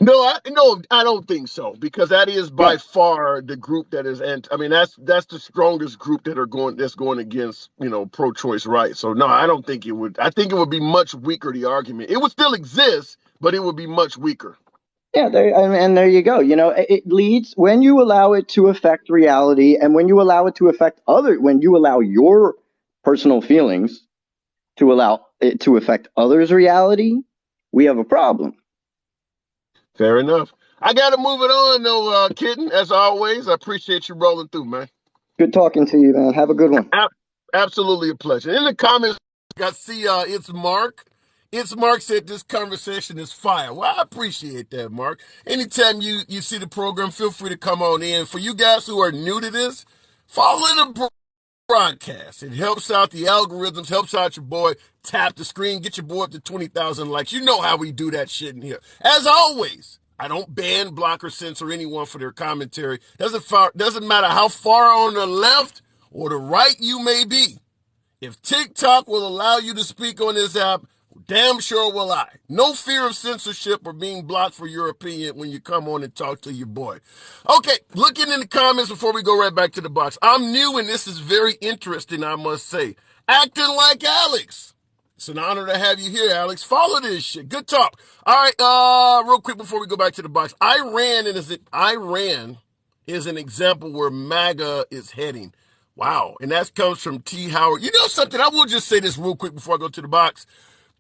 No, I don't think so, because that is by far the group that is, and I mean that's the strongest group that's going against pro-choice rights. So no, I don't think it would. I think it would be much weaker. The argument, it would still exist, but it would be much weaker. Yeah, and there you go. It leads, when you allow it to affect reality, and when you allow it to affect when you allow your personal feelings to allow it to affect others' reality, we have a problem. Fair enough. I got to move it on, though, Kitten. As always, I appreciate you rolling through, man. Good talking to you, man. Have a good one. Absolutely a pleasure. In the comments, I see it's Mark. It's Mark said this conversation is fire. Well, I appreciate that, Mark. Anytime you see the program, feel free to come on in. For you guys who are new to this, follow the broadcast. It helps out the algorithms, helps out your boy. Tap the screen, get your boy up to 20,000 likes. You know how we do that shit in here. As always, I don't ban, block, or censor anyone for their commentary. Doesn't matter how far on the left or the right you may be. If TikTok will allow you to speak on this app, damn sure will I. No fear of censorship or being blocked for your opinion when you come on and talk to your boy. Okay, looking in the comments before we go right back to the box. I'm new and this is very interesting, I must say. Acting like Alex. It's an honor to have you here, Alex. Follow this shit. Good talk. All right, real quick before we go back to the box. Iran is an example where MAGA is heading. Wow, and that comes from T. Howard. You know something? I will just say this real quick before I go to the box.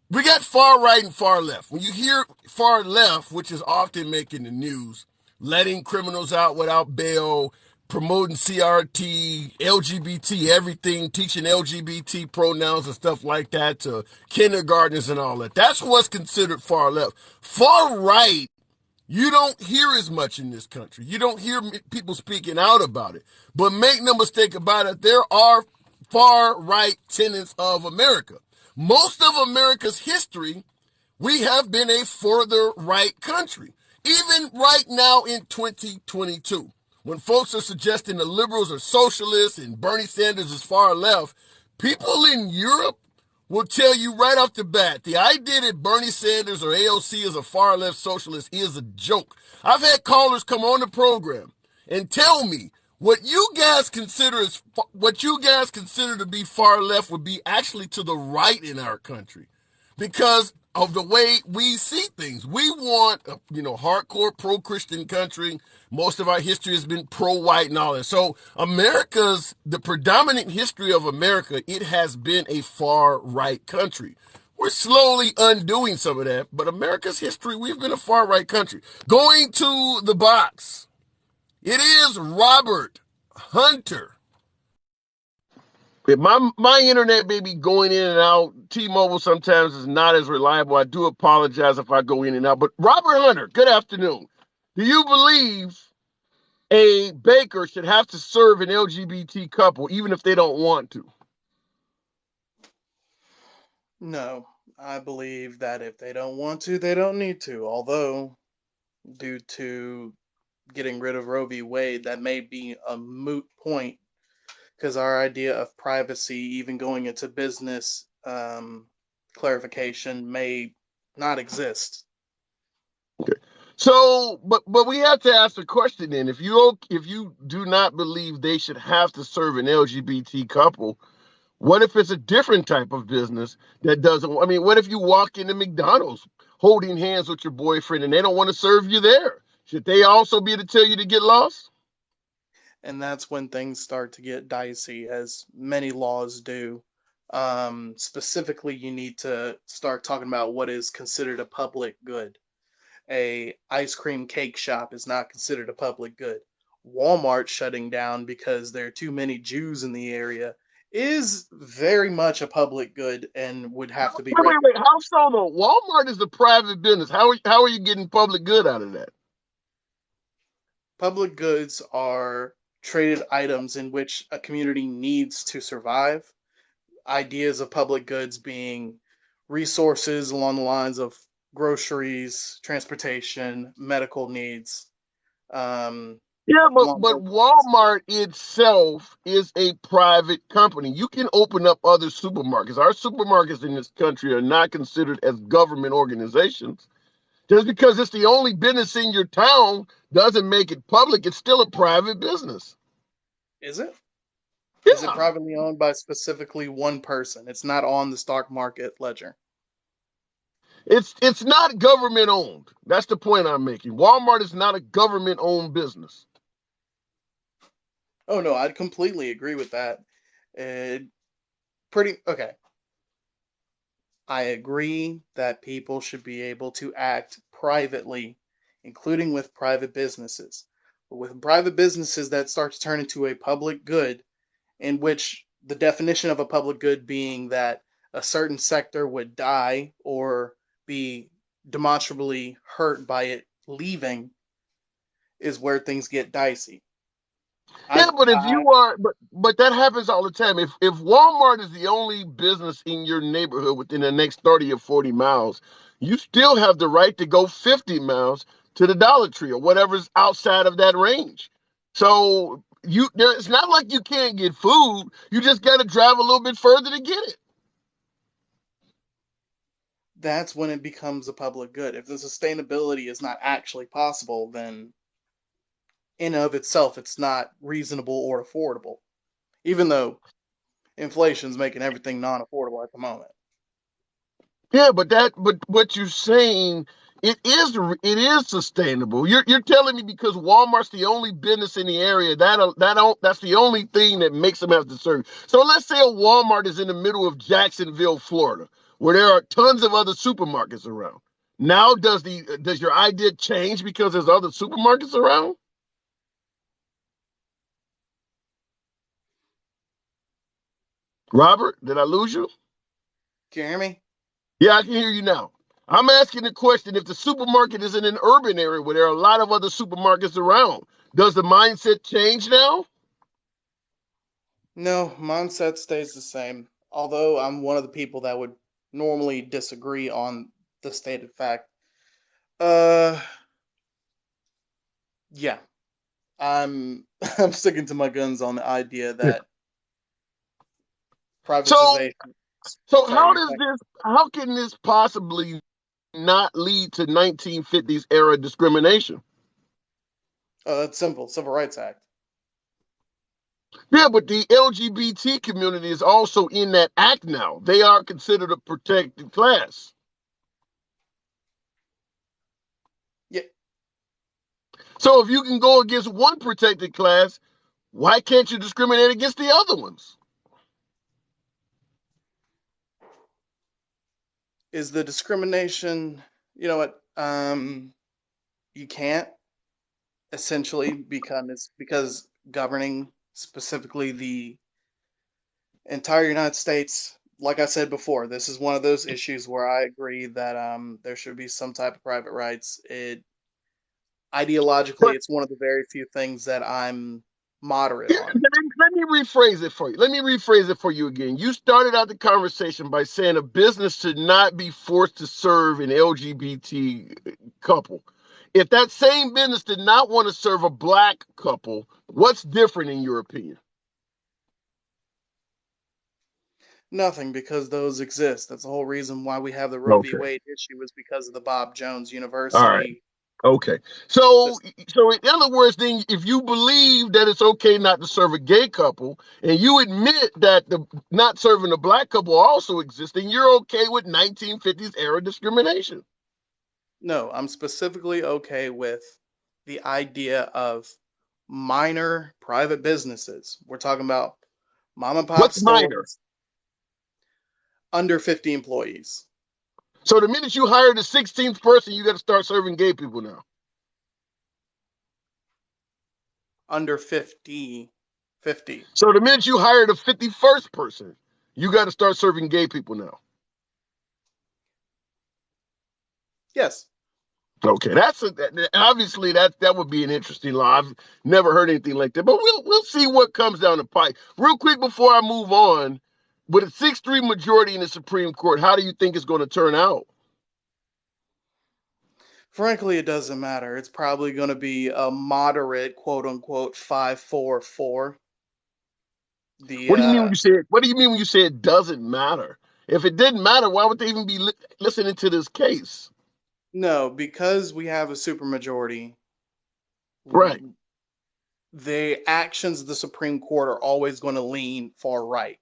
We got far right and far left. When you hear far left, which is often making the news, letting criminals out without bail, promoting CRT, LGBT, everything, teaching LGBT pronouns and stuff like that to kindergartners and all that. That's what's considered far left. Far right, you don't hear as much in this country. You don't hear people speaking out about it. But make no mistake about it, there are far right tenets of America. Most of America's history, we have been a further right country. Even right now in 2022, when folks are suggesting the liberals are socialists and Bernie Sanders is far left, people in Europe will tell you right off the bat, the idea that Bernie Sanders or AOC is a far left socialist is a joke. I've had callers come on the program and tell me what you guys consider to be far left would be actually to the right in our country, because of the way we see things. We want a hardcore pro-Christian country. Most of our history has been pro-white and all that. So the predominant history of America, it has been a far right country. We're slowly undoing some of that, but America's history, we've been a far right country. Going to the box. It is Robert Hunter. My internet may be going in and out. T-Mobile sometimes is not as reliable. I do apologize if I go in and out. But Robert Hunter, good afternoon. Do you believe a baker should have to serve an LGBT couple even if they don't want to? No, I believe that if they don't want to, they don't need to. Although, due to getting rid of Roe v. Wade, that may be a moot point, because our idea of privacy, even going into business clarification, may not exist. Okay. So, but we have to ask the question then: if you do not believe they should have to serve an LGBT couple, what if it's a different type of business that doesn't? I mean, what if you walk into McDonald's holding hands with your boyfriend and they don't want to serve you there? Should they also be able to tell you to get lost? And that's when things start to get dicey, as many laws do. Specifically, you need to start talking about what is considered a public good. A ice cream cake shop is not considered a public good. Walmart shutting down because there are too many Jews in the area is very much a public good and would have to be... Wait. How so though? Walmart is a private business. How are you getting public good out of that? Public goods are traded items in which a community needs to survive. Ideas of public goods being resources along the lines of groceries, transportation, medical needs, Yeah, along but those lines. Walmart itself is a private company. You can open up other supermarkets. Our supermarkets in this country are not considered as government organizations. Just because it's the only business in your town doesn't make it public. It's still a private business. Is it? Is it Yeah. privately owned by specifically one person? It's not on the stock market ledger. It's not government owned. That's the point I'm making. Walmart is not a government owned business. Oh no, I'd completely agree with that. Uh, Pretty okay. I agree that people should be able to act privately, including with private businesses. But with private businesses that start to turn into a public good, in which the definition of a public good being that a certain sector would die or be demonstrably hurt by it leaving, is where things get dicey. Yeah, I, but if I you are, but that happens all the time. If Walmart is the only business in your neighborhood within the next 30 or 40 miles, you still have the right to go 50 miles to the Dollar Tree or whatever's outside of that range. So it's not like you can't get food. You just got to drive a little bit further to get it. That's when it becomes a public good. If the sustainability is not actually possible, then in and of itself it's not reasonable or affordable. Even though inflation's making everything non-affordable at the moment. Yeah, but what you're saying, it is sustainable. You're telling me because Walmart's the only business in the area that's the only thing that makes them have to serve. So let's say a Walmart is in the middle of Jacksonville, Florida, where there are tons of other supermarkets around. Now does your idea change because there's other supermarkets around? Robert, did I lose you? Can you hear me? Yeah, I can hear you now. I'm asking the question, if the supermarket is in an urban area where there are a lot of other supermarkets around, does the mindset change now? No, mindset stays the same. Although I'm one of the people that would normally disagree on the stated fact. Uh, yeah, I'm I'm sticking to my guns on the idea Yeah. that So privatization. so Sorry, how can this possibly not lead to 1950s era discrimination? oh, that's simple. Civil Rights Act. Yeah, but the LGBT community is also in that act now. They are considered a protected class. Yeah, So if you can go against one protected class, why can't you discriminate against the other ones? is the discrimination? You know what? You can't essentially because governing specifically the entire United States. Like I said before, this is one of those issues where I agree that there should be some type of private rights. It ideologically, But it's one of the very few things that I'm moderate yeah, on. let me rephrase it for you. Let me rephrase it for you again. You started out the conversation by saying a business should not be forced to serve an LGBT couple. If that same business did not want to serve a black couple, what's different in your opinion? Nothing because those exist. That's the whole reason why we have the Roe v. Okay. Wade issue is because of the Bob Jones All right. University Okay. So, system. so in other words, then if you believe that it's okay not to serve a gay couple, and you admit that the not serving a black couple also exists, then you're okay with 1950s era discrimination. No, I'm specifically okay with the idea of minor private businesses. We're talking about mom and pop What's minor? stores under 50 employees. So the minute you hire the 16th person, you got to start serving gay people now. Under 50. 50. So the minute you hire the 51st person, you got to start serving gay people now. Yes. Okay, obviously that would be an interesting law. I've never heard anything like that, but we'll see what comes down the pipe. Real quick before I move on, with a 6-3 majority in the Supreme Court, how do you think it's going to turn out? Frankly, it doesn't matter. It's probably going to be a moderate, quote unquote, 5-4-4. What do you mean when you say it? What do you mean when you say it doesn't matter? If it didn't matter, why would they even be listening to this case? No, because we have a supermajority. Right. The actions of the Supreme Court are always going to lean far right.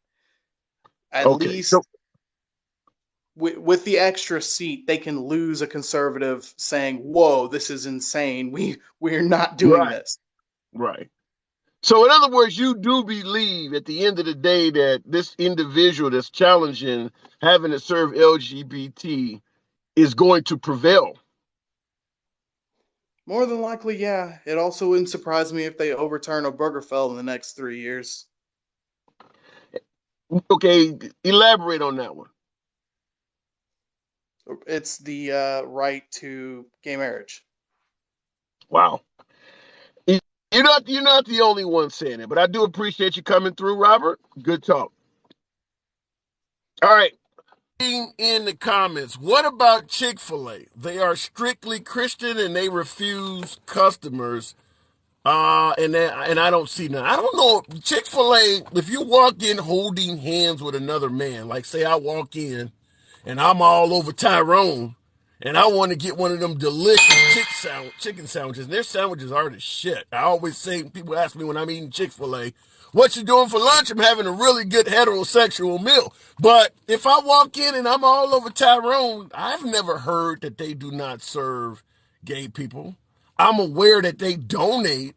At Okay, least so with the extra seat, they can lose a conservative saying, "Whoa, this is insane. We're not doing right, this." right. So in other words, you do believe at the end of the day that this individual that's challenging having to serve LGBT is going to prevail. More than likely, yeah. It also wouldn't surprise me if they overturn Obergefell in the next 3 years. Okay, elaborate on that one. It's the right to gay marriage. Wow. You're not the only one saying it, but I do appreciate you coming through, Robert. Good talk. All right. In the comments, what about Chick-fil-A? They are strictly Christian and they refuse customers. And I don't see none. I don't know. Chick-fil-A, if you walk in holding hands with another man, like say I walk in and I'm all over Tyrone, and I want to get one of them delicious chicken sandwiches. And their sandwiches are the shit. I always say, people ask me when I'm eating Chick-fil-A, what you doing for lunch? I'm having a really good heterosexual meal. But if I walk in and I'm all over Tyrone, I've never heard that they do not serve gay people. I'm aware that they donate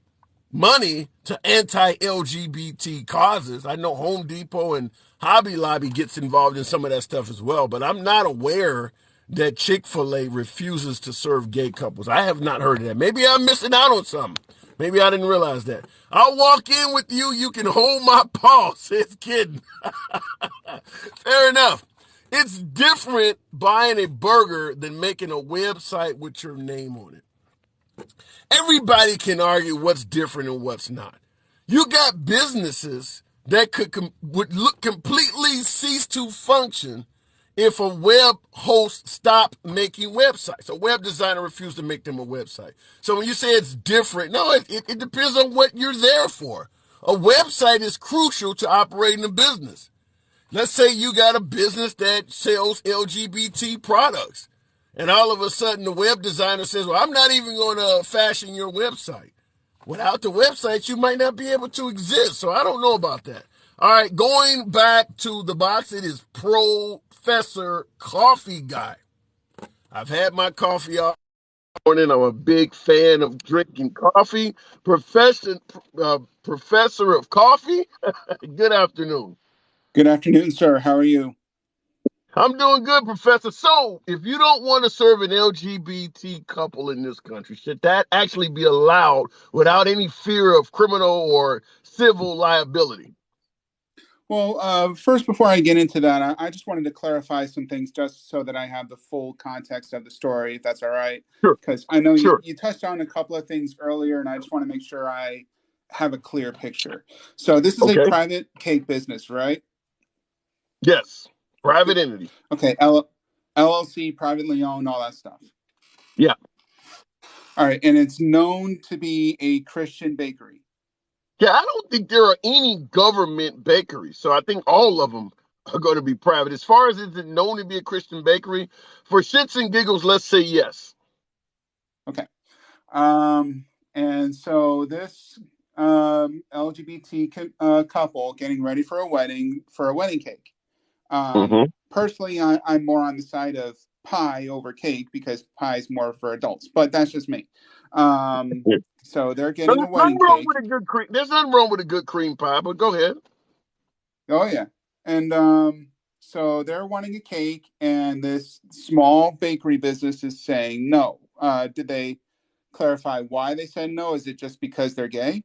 money to anti-LGBT causes. I know Home Depot and Hobby Lobby gets involved in some of that stuff as well, but I'm not aware that Chick-fil-A refuses to serve gay couples. I have not heard of that. Maybe I'm missing out on something. Maybe I didn't realize that. I'll walk in with you. You can hold my paw, says Kid. Fair enough. It's different buying a burger than making a website with your name on it. Everybody can argue what's different and what's not. You got businesses that would completely cease to function if a web host stopped making websites. A web designer refused to make them a website. So when you say it's different, no, it depends on what you're there for. A website is crucial to operating a business. Let's say you got a business that sells LGBT products. And all of a sudden, the web designer says, well, I'm not even going to fashion your website. Without the website, you might not be able to exist. So I don't know about that. All right, going back to the box, it is Professor Coffee Guy. I've had my coffee all morning. I'm a big fan of drinking coffee. Professor of Coffee, good afternoon. Good afternoon, sir. How are you? I'm doing good, Professor. So, if you don't want to serve an LGBT couple in this country, should that actually be allowed without any fear of criminal or civil liability? Well, first, before I get into that, I just wanted to clarify some things just so that I have the full context of the story, if that's all right. Sure. Because I know Sure. you touched on a couple of things earlier, and I just want to make sure I have a clear picture. So this is Okay. a private cake business, right? Yes. Private entity. Okay. LLC, privately owned, all that stuff. Yeah. All right. And it's known to be a Christian bakery. Yeah, I don't think there are any government bakeries. So I think all of them are going to be private. As far as is it known to be a Christian bakery, for shits and giggles, let's say yes. Okay. And so this LGBT couple getting ready for a wedding cake. Personally, I'm more on the side of pie over cake because pie is more for adults, but that's just me. So they're getting a wedding cake. There's nothing wrong with a good cream pie, but go ahead. Oh yeah. And so they're wanting a cake, and this small bakery business is saying no. Did they clarify why they said no? Is it just because they're gay?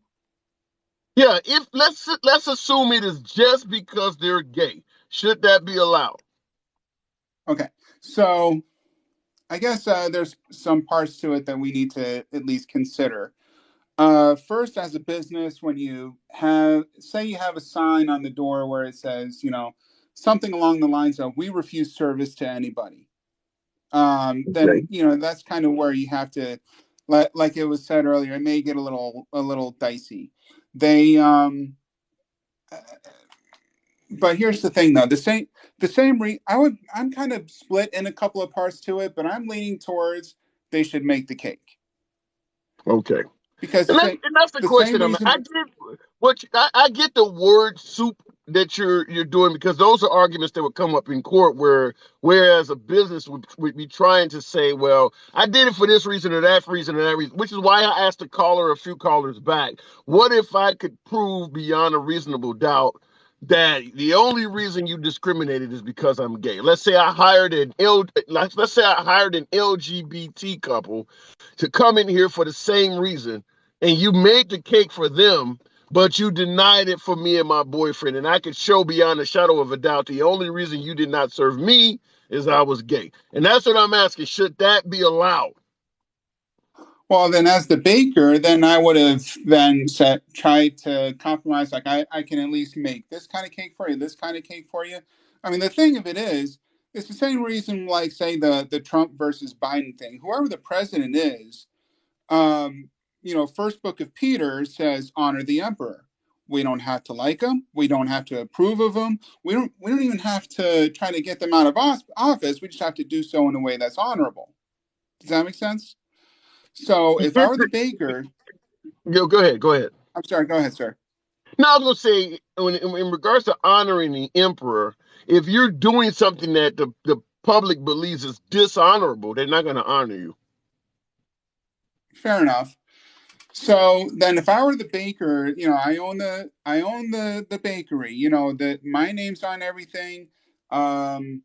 Yeah, if let's assume it is just because they're gay. Should that be allowed? Okay. So I guess there's some parts to it that we need to at least consider. First, as a business, when you say you have a sign on the door where it says, something along the lines of "We refuse service to anybody," Okay. then that's kind of where you have to, like it was said earlier, it may get a little dicey. They but here's the thing though, I'm kind of split in a couple of parts to it, but I'm leaning towards they should make the cake. Okay. Because And that's the the same question. reason I get the word soup that you're doing, because those are arguments that would come up in court whereas a business would be trying to say, well, I did it for this reason or that reason, which is why I asked the caller a few callers back, what if I could prove beyond a reasonable doubt that the only reason you discriminated is because I'm gay? Let's say I hired an LGBT couple to come in here for the same reason, and you made the cake for them, but you denied it for me and my boyfriend. And I could show beyond a shadow of a doubt the only reason you did not serve me is I was gay. And that's what I'm asking. Should that be allowed? Well, then as the baker, then I would have then tried to compromise. Like I can at least make this kind of cake for you, this kind of cake for you. I mean, the thing of it is, it's the same reason, like say the Trump versus Biden thing. Whoever the president is, first book of Peter says, honor the emperor. We don't have to like them. We don't have to approve of them. We don't even have to try to get them out of office. We just have to do so in a way that's honorable. Does that make sense? So if I were the baker, Go ahead. I'm sorry. Go ahead, sir. No, I was going to say, in regards to honoring the emperor, if you're doing something that the public believes is dishonorable, they're not going to honor you. Fair enough. So then, if I were the baker, I own the bakery. That my name's on everything. I'm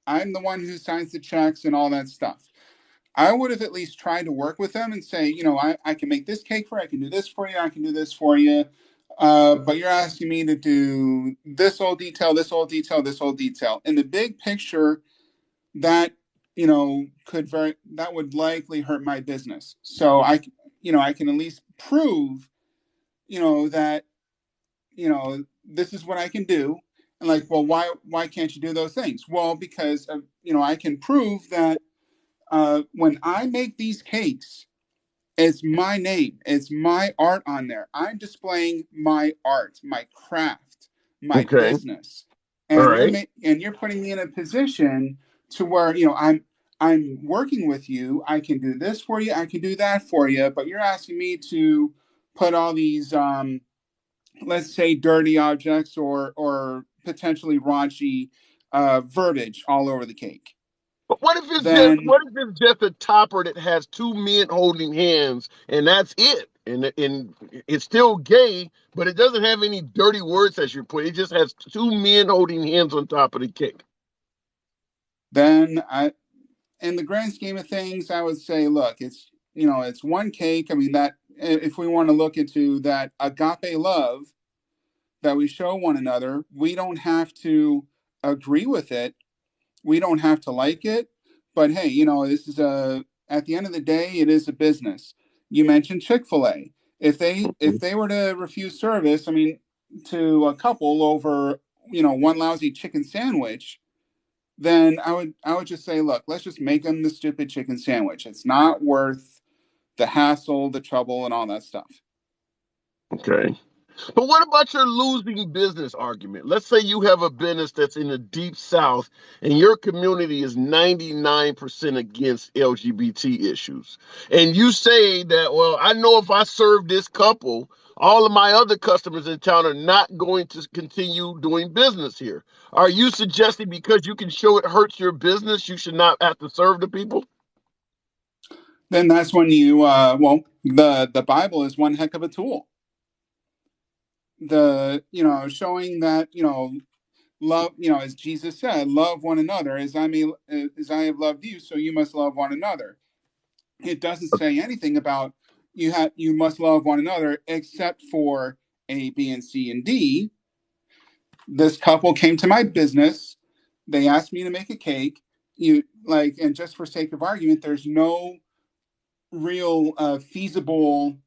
the one who signs the checks and all that stuff. I would have at least tried to work with them and say, I can make this cake for you. I can do this for you. I can do this for you. But you're asking me to do this whole detail, this whole detail, this whole detail. In the big picture, that that would likely hurt my business. So I can at least prove, that this is what I can do. And like, well, why can't you do those things? Well, because I can prove that when I make these cakes, it's my name, it's my art on there. I'm displaying my art, my craft, my business, and you're putting me in a position to where I'm working with you. I can do this for you, I can do that for you, but you're asking me to put all these, let's say, dirty objects or potentially raunchy verbiage all over the cake. But what if it's just a topper that has two men holding hands and that's it? And it's still gay, but it doesn't have any dirty words as you put it. It just has two men holding hands on top of the cake. Then in the grand scheme of things, I would say, look, it's one cake. I mean, that if we want to look into that agape love that we show one another, we don't have to agree with it. We don't have to like it, but hey, this is at the end of the day, it is a business. You mentioned Chick-fil-A. If they were to refuse service, I mean, to a couple over, one lousy chicken sandwich, then I would just say, look, let's just make them the stupid chicken sandwich. It's not worth the hassle, the trouble, and all that stuff. Okay. But what about your losing business argument? Let's say you have a business that's in the deep South and your community is 99% against LGBT issues. And you say that, well, I know if I serve this couple, all of my other customers in town are not going to continue doing business here. Are you suggesting because you can show it hurts your business, you should not have to serve the people? Then that's when the Bible is one heck of a tool. Showing that, love, as Jesus said, love one another as I have loved you, so you must love one another. It doesn't say anything about you must love one another except for A, B, and C, and D. This couple came to my business. They asked me to make a cake. and just for sake of argument, there's no real feasible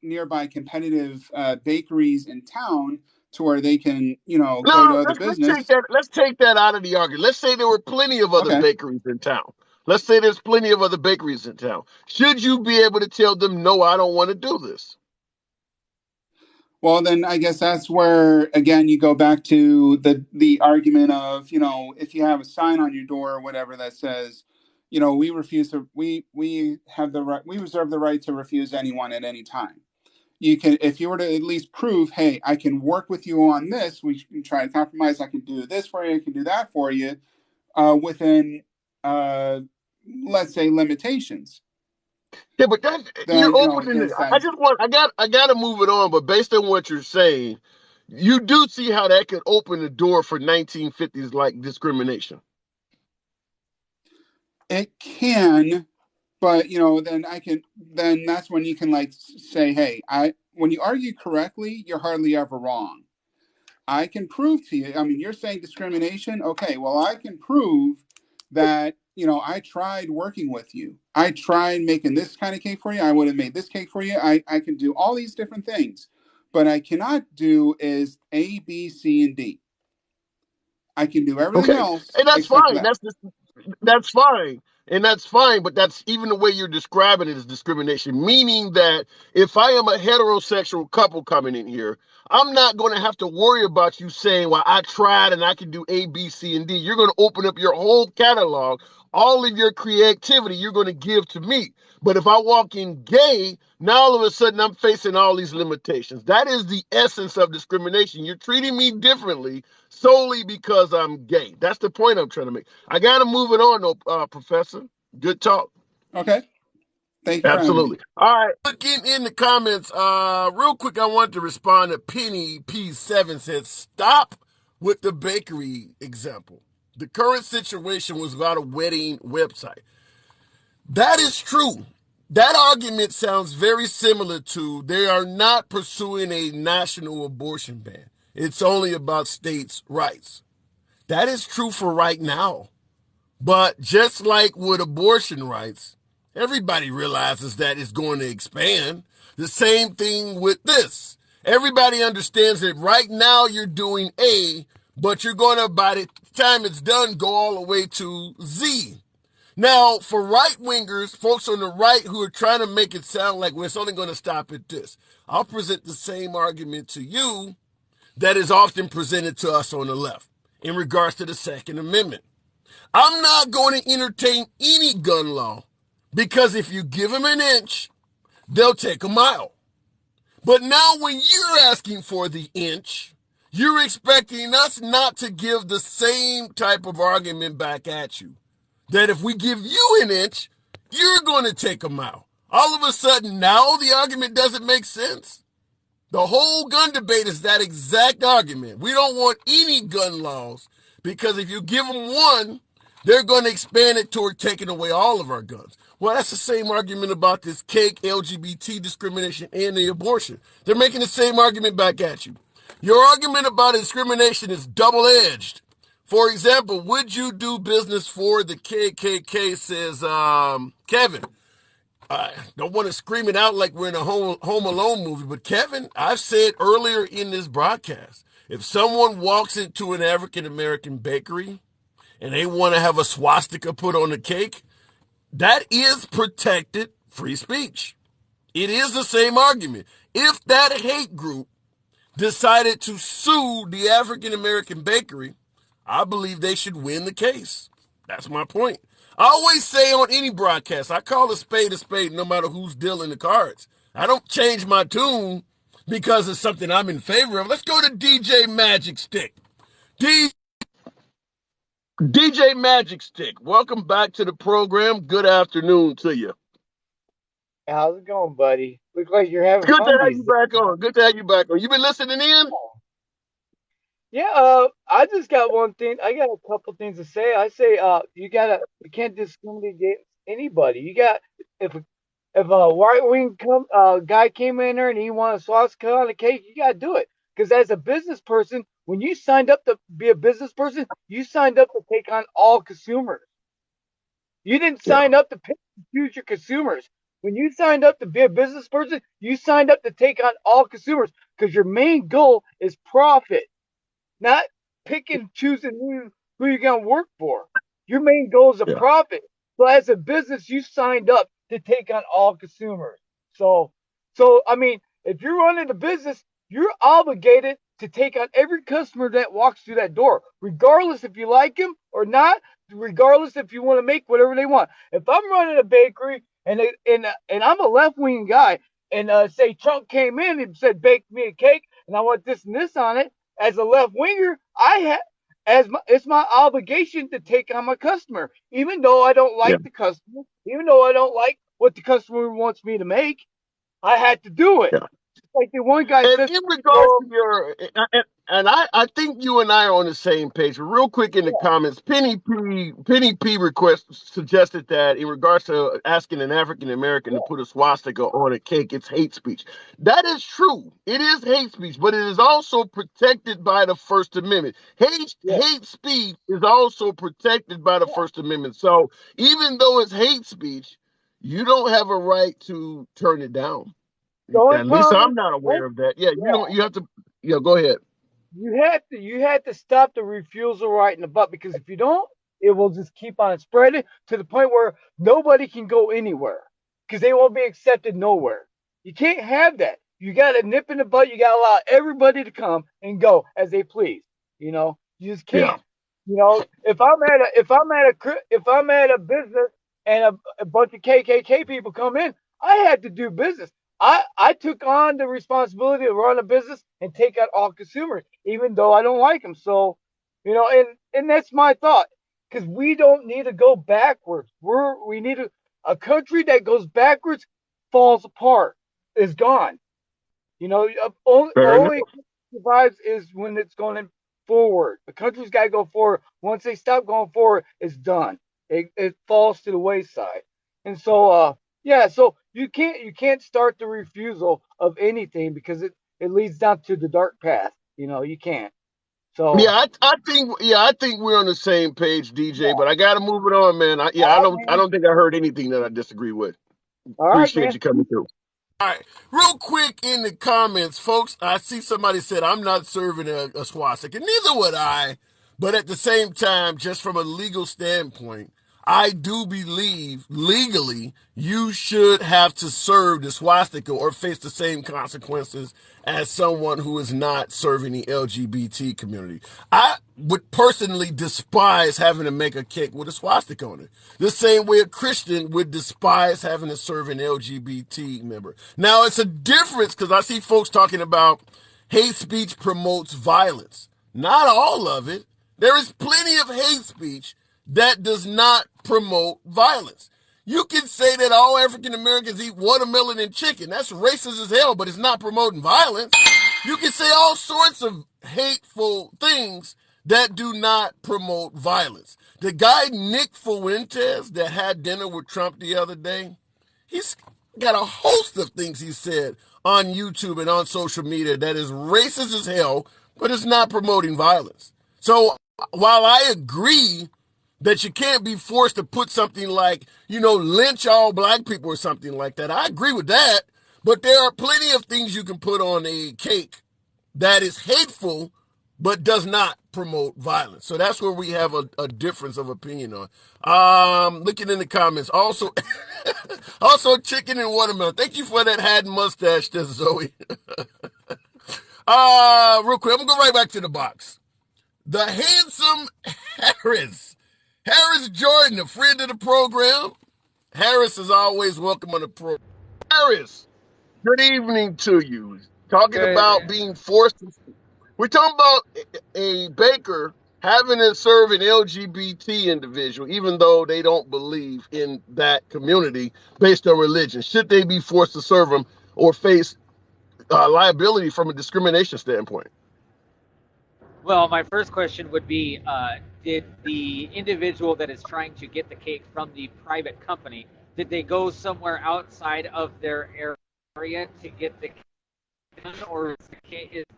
nearby competitive bakeries in town to where they can, go to No, other business. let's take that out of the argument. Let's say there were plenty of other Okay. bakeries in town. Let's say there's plenty of other bakeries in town. Should you be able to tell them, no, I don't want to do this? Well, then I guess that's where, again, you go back to the argument of, if you have a sign on your door or whatever that says, we refuse to, we have the right, we reserve the right to refuse anyone at any time. You can, if you were to at least prove, hey, I can work with you on this, we can try to compromise, I can do this for you, I can do that for you, within, let's say, limitations. Yeah, but you're opening it. I got to move it on, but based on what you're saying, you do see how that could open the door for 1950s like discrimination. It can, but then that's when you can say, hey, when you argue correctly, you're hardly ever wrong. I can prove to you, you're saying discrimination. Okay, well, I can prove that, I tried working with you. I tried making this kind of cake for you. I would have made this cake for you. I can do all these different things, but I cannot do is A, B, C, and D. I can do everything else. And that's fine. That's fine. And that's fine, but that's even the way you're describing it is discrimination, meaning that if I am a heterosexual couple coming in here, I'm not going to have to worry about you saying, well, I tried and I can do A, B, C, and D. You're going to open up your whole catalog, all of your creativity you're going to give to me. But if I walk in gay, now all of a sudden I'm facing all these limitations. That is the essence of discrimination. You're treating me differently solely because I'm gay. That's the point I'm trying to make. I got to move it on, though, Professor. Good talk. Okay. Thank you. Absolutely. All right. Looking in the comments, real quick, I want to respond to Penny P7 said, stop with the bakery example. The current situation was about a wedding website. That is true. That argument sounds very similar to they are not pursuing a national abortion ban. It's only about states' rights. That is true for right now. But just like with abortion rights, everybody realizes that it's going to expand. The same thing with this. Everybody understands that right now you're doing A, but you're going to, by the time it's done, go all the way to Z. Now, for right-wingers, folks on the right who are trying to make it sound like it's only going to stop at this, I'll present the same argument to you that is often presented to us on the left in regards to the Second Amendment. I'm not going to entertain any gun law because if you give them an inch, they'll take a mile. But now when you're asking for the inch, you're expecting us not to give the same type of argument back at you. That if we give you an inch, you're going to take a mile. All of a sudden, now the argument doesn't make sense. The whole gun debate is that exact argument. We don't want any gun laws because if you give them one, they're going to expand it toward taking away all of our guns. Well, that's the same argument about this cake, LGBT discrimination, and the abortion. They're making the same argument back at you. Your argument about discrimination is double-edged. For example, would you do business for the KKK, says Kevin. I don't want to scream it out like we're in a Home Alone movie, but Kevin, I've said earlier in this broadcast, if someone walks into an African-American bakery and they want to have a swastika put on the cake, that is protected free speech. It is the same argument. If that hate group decided to sue the African-American bakery, I believe they should win the case. That's my point. I always say on any broadcast, I call a spade no matter who's dealing the cards. I don't change my tune because it's something I'm in favor of. Let's go to DJ Magic Stick. DJ Magic Stick, welcome back to the program. Good afternoon to you. How's it going, buddy? Looks like you're having fun. Good to have you back on. Good to have you back on. You been listening in? Yeah, I just got one thing. I got a couple things to say. I say, you can't discriminate against anybody. You got if a white wing guy came in there and he wanted a swastika on the cake, you gotta do it. Because as a business person, When you signed up to be a business person, you signed up to take on all consumers. You didn't Yeah. sign up to pick and choose your consumers. When you signed up to be a business person, you signed up to take on all consumers because your main goal is profit, not picking, choosing who you're going to work for. Your main goal is a Yeah. profit. So as a business, you signed up to take on all consumers. So I mean, if you're running a business, you're obligated to take on every customer that walks through that door, regardless if you like him or not, regardless if you want to make whatever they want. If I'm running a bakery and I'm a left wing guy, and say Trump came in and said bake me a cake and I want this and this on it, as a left winger, it's my obligation to take on my customer, even though I don't Yeah. like the customer, even though I don't like what the customer wants me to make. I had to do it. Yeah. Just like the one guy And said, in regards to your, and I think you and I are on the same page. Real quick in the comments, Penny P suggested that in regards to asking an African American to put a swastika on a cake, it's hate speech. That is true. It is hate speech, but it is also protected by the First Amendment. Hate speech is also protected by the First Amendment. So even though it's hate speech, you don't have a right to turn it down. the only At least problem, I'm not aware of that. Yeah, you don't. You have to. Yeah, go ahead. you had to stop the refusal right in the butt, because if you don't, it will just keep on spreading to the point where nobody can go anywhere because they won't be accepted nowhere. You can't have that. You got to nip in the butt. You got to allow everybody to come and go as they please. You just Yeah. can't. If I'm at a business and a bunch of KKK people come in, I had to do business. I took on the responsibility to run a business and take out all consumers, even though I don't like them. So, and that's my thought, because we don't need to go backwards. We need a country that goes backwards falls apart, is gone. Fair enough. Only survives is when it's going forward. The country's got to go forward. Once they stop going forward, it's done. It falls to the wayside. And so, so you can't start the refusal of anything, because it leads down to the dark path. You can't. So Yeah, I think we're on the same page, DJ. But I got to move it on, man. I don't think I heard anything that I disagree with. all right, Appreciate man. you coming through. All right, real quick in the comments, folks. I see somebody said I'm not serving a swastika. Neither would I. But at the same time, just from a legal standpoint, I do believe legally you should have to serve the swastika or face the same consequences as someone who is not serving the LGBT community. I would personally despise having to make a cake with a swastika on it. The same way a Christian would despise having to serve an LGBT member. Now, it's a difference because I see folks talking about hate speech promotes violence. Not all of it. There is plenty of hate speech that does not promote violence. You can say that all African Americans eat watermelon and chicken. That's racist as hell, but it's not promoting violence. You can say all sorts of hateful things that do not promote violence. The guy Nick Fuentes that had dinner with Trump the other day, he's got a host of things he said on YouTube and on social media that is racist as hell, but it's not promoting violence. So while I agree that you can't be forced to put something like, lynch all black people or something like that, I agree with that. But there are plenty of things you can put on a cake that is hateful but does not promote violence. So that's where we have a difference of opinion on. Looking in the comments, also chicken and watermelon. Thank you for that hat and mustache there, Zoe. Real quick, I'm gonna go right back to the box. The handsome Harris Jordan, a friend of the program. Harris is always welcome on the program. Harris, good evening to you. Talking about being forced to, we're talking about a baker having to serve an LGBT individual, even though they don't believe in that community based on religion. Should they be forced to serve them or face liability from a discrimination standpoint? Well, my first question would be, did the individual that is trying to get the cake from the private company, did they go somewhere outside of their area to get the cake done, or is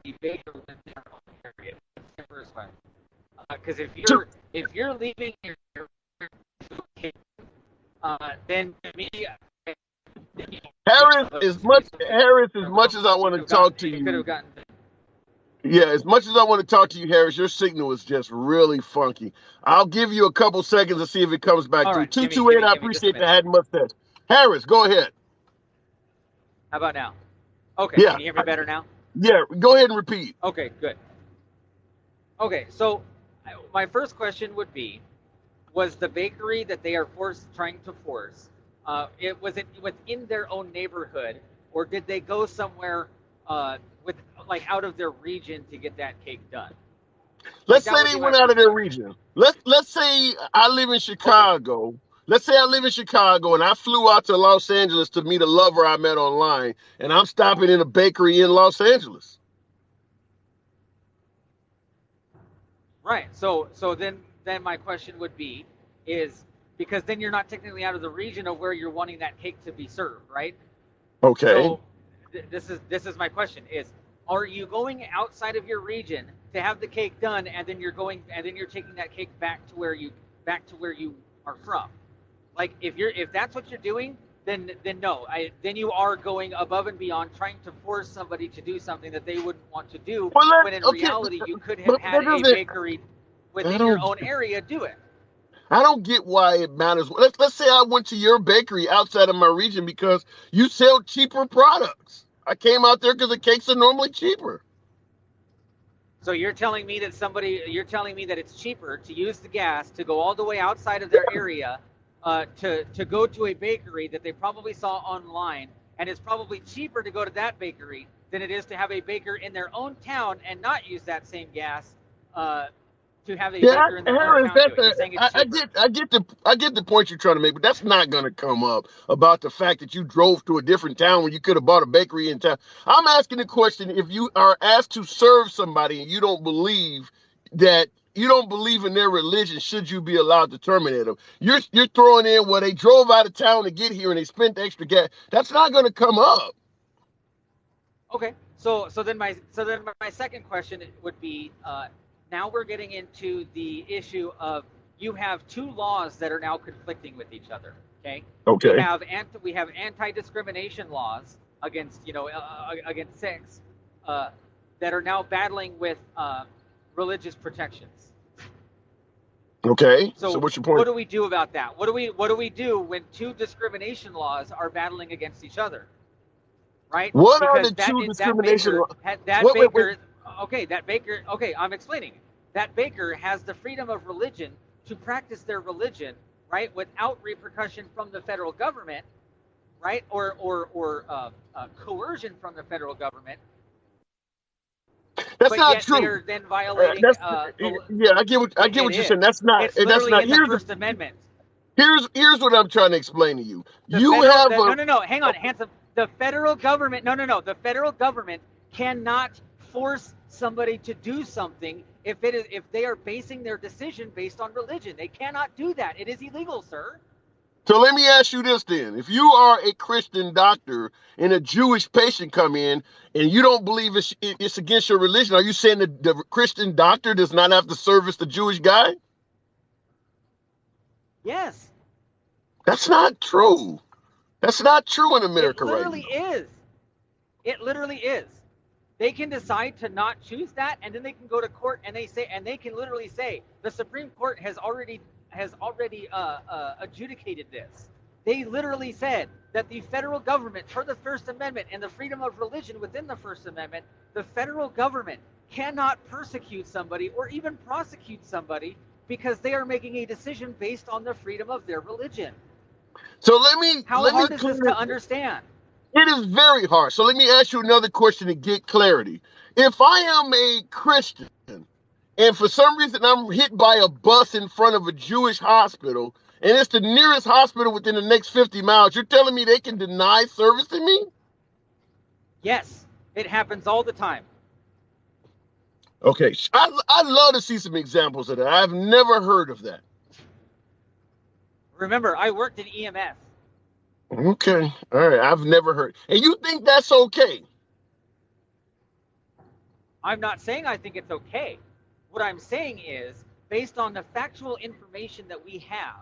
the baker within their own area? first question. Because So, if you're leaving your then to me, Harris, as much as I want to talk to you could you, have gotten. yeah, as much as I want to talk to you, Harris, your signal is just really funky. I'll give you a couple seconds to see if it comes back All through. right, give 228, I me just a appreciate the minute. hat and mustache. Harris, go ahead. How about now? Okay, Yeah, can you hear me better now? yeah, go ahead and repeat. Okay, good. Okay, so my first question would be, was the bakery that they are trying to force, was it within their own neighborhood, or did they go somewhere with out of their region to get that cake done? Let's say they went out of their region. Let's say I live in Chicago. Okay. Let's say I live in Chicago and I flew out to Los Angeles to meet a lover I met online, and I'm stopping in a bakery in Los Angeles. Right. So then my question would be, is because then you're not technically out of the region of where you're wanting that cake to be served, right? Okay. So this is my question: is are you going outside of your region to have the cake done, and then you're taking that cake back to where you are from? Like if that's what you're doing, then no, then you are going above and beyond trying to force somebody to do something that they wouldn't want to do, when in reality you could have had a bakery within your own area do it. I don't get why it matters. Let's say I went to your bakery outside of my region because you sell cheaper products. I came out there because the cakes are normally cheaper. So you're telling me that it's cheaper to use the gas to go all the way outside of their area to go to a bakery that they probably saw online, and it's probably cheaper to go to that bakery than it is to have a baker in their own town and not use that same gas to have a baker in their own town do it. I get the point you're trying to make, but that's not going to come up about the fact that you drove to a different town when you could have bought a bakery in town. I'm asking the question: if you are asked to serve somebody and you don't believe in their religion, should you be allowed to terminate them? You're throwing in, well, they drove out of town to get here and they spent the extra gas. That's not going to come up. Okay, so then my second question would be, now we're getting into the issue of you have two laws that are now conflicting with each other. Okay. We have anti-discrimination laws against against sex that are now battling with religious protections. Okay. So what's your point? What do we do about that? What do we do when two discrimination laws are battling against each other? Right? What are the two discrimination laws? Okay, I'm explaining. That baker has the freedom of religion to practice their religion, right, without repercussion from the federal government, right, or coercion from the federal government. That's not true. They're then violating. I get what you're saying. That's not. It's literally in the First Amendment. Here's what I'm trying to explain to you. No. Hang on, Handsome. The federal government. No. The federal government cannot force somebody to do something if they are basing their decision based on religion. They cannot do that. It is illegal, sir. So let me ask you this then. If you are a Christian doctor and a Jewish patient come in and you don't believe it's against your religion, are you saying that the Christian doctor does not have to service the Jewish guy? Yes. That's not true. That's not true in America right now. It literally is. They can decide to not choose that, and then they can go to court and they can literally say the Supreme Court has already adjudicated this. They literally said that the federal government, for the First Amendment and the freedom of religion within the First Amendment, the federal government cannot persecute somebody or even prosecute somebody because they are making a decision based on the freedom of their religion. So How hard is this to understand? It is very hard. So let me ask you another question to get clarity. If I am a Christian and for some reason I'm hit by a bus in front of a Jewish hospital and it's the nearest hospital within the next 50 miles, you're telling me they can deny service to me? Yes, it happens all the time. Okay, I'd love to see some examples of that. I've never heard of that. Remember, I worked in EMS. Okay, all right, I've never heard. And you think that's okay? I'm not saying I think it's okay. What I'm saying is, based on the factual information that we have,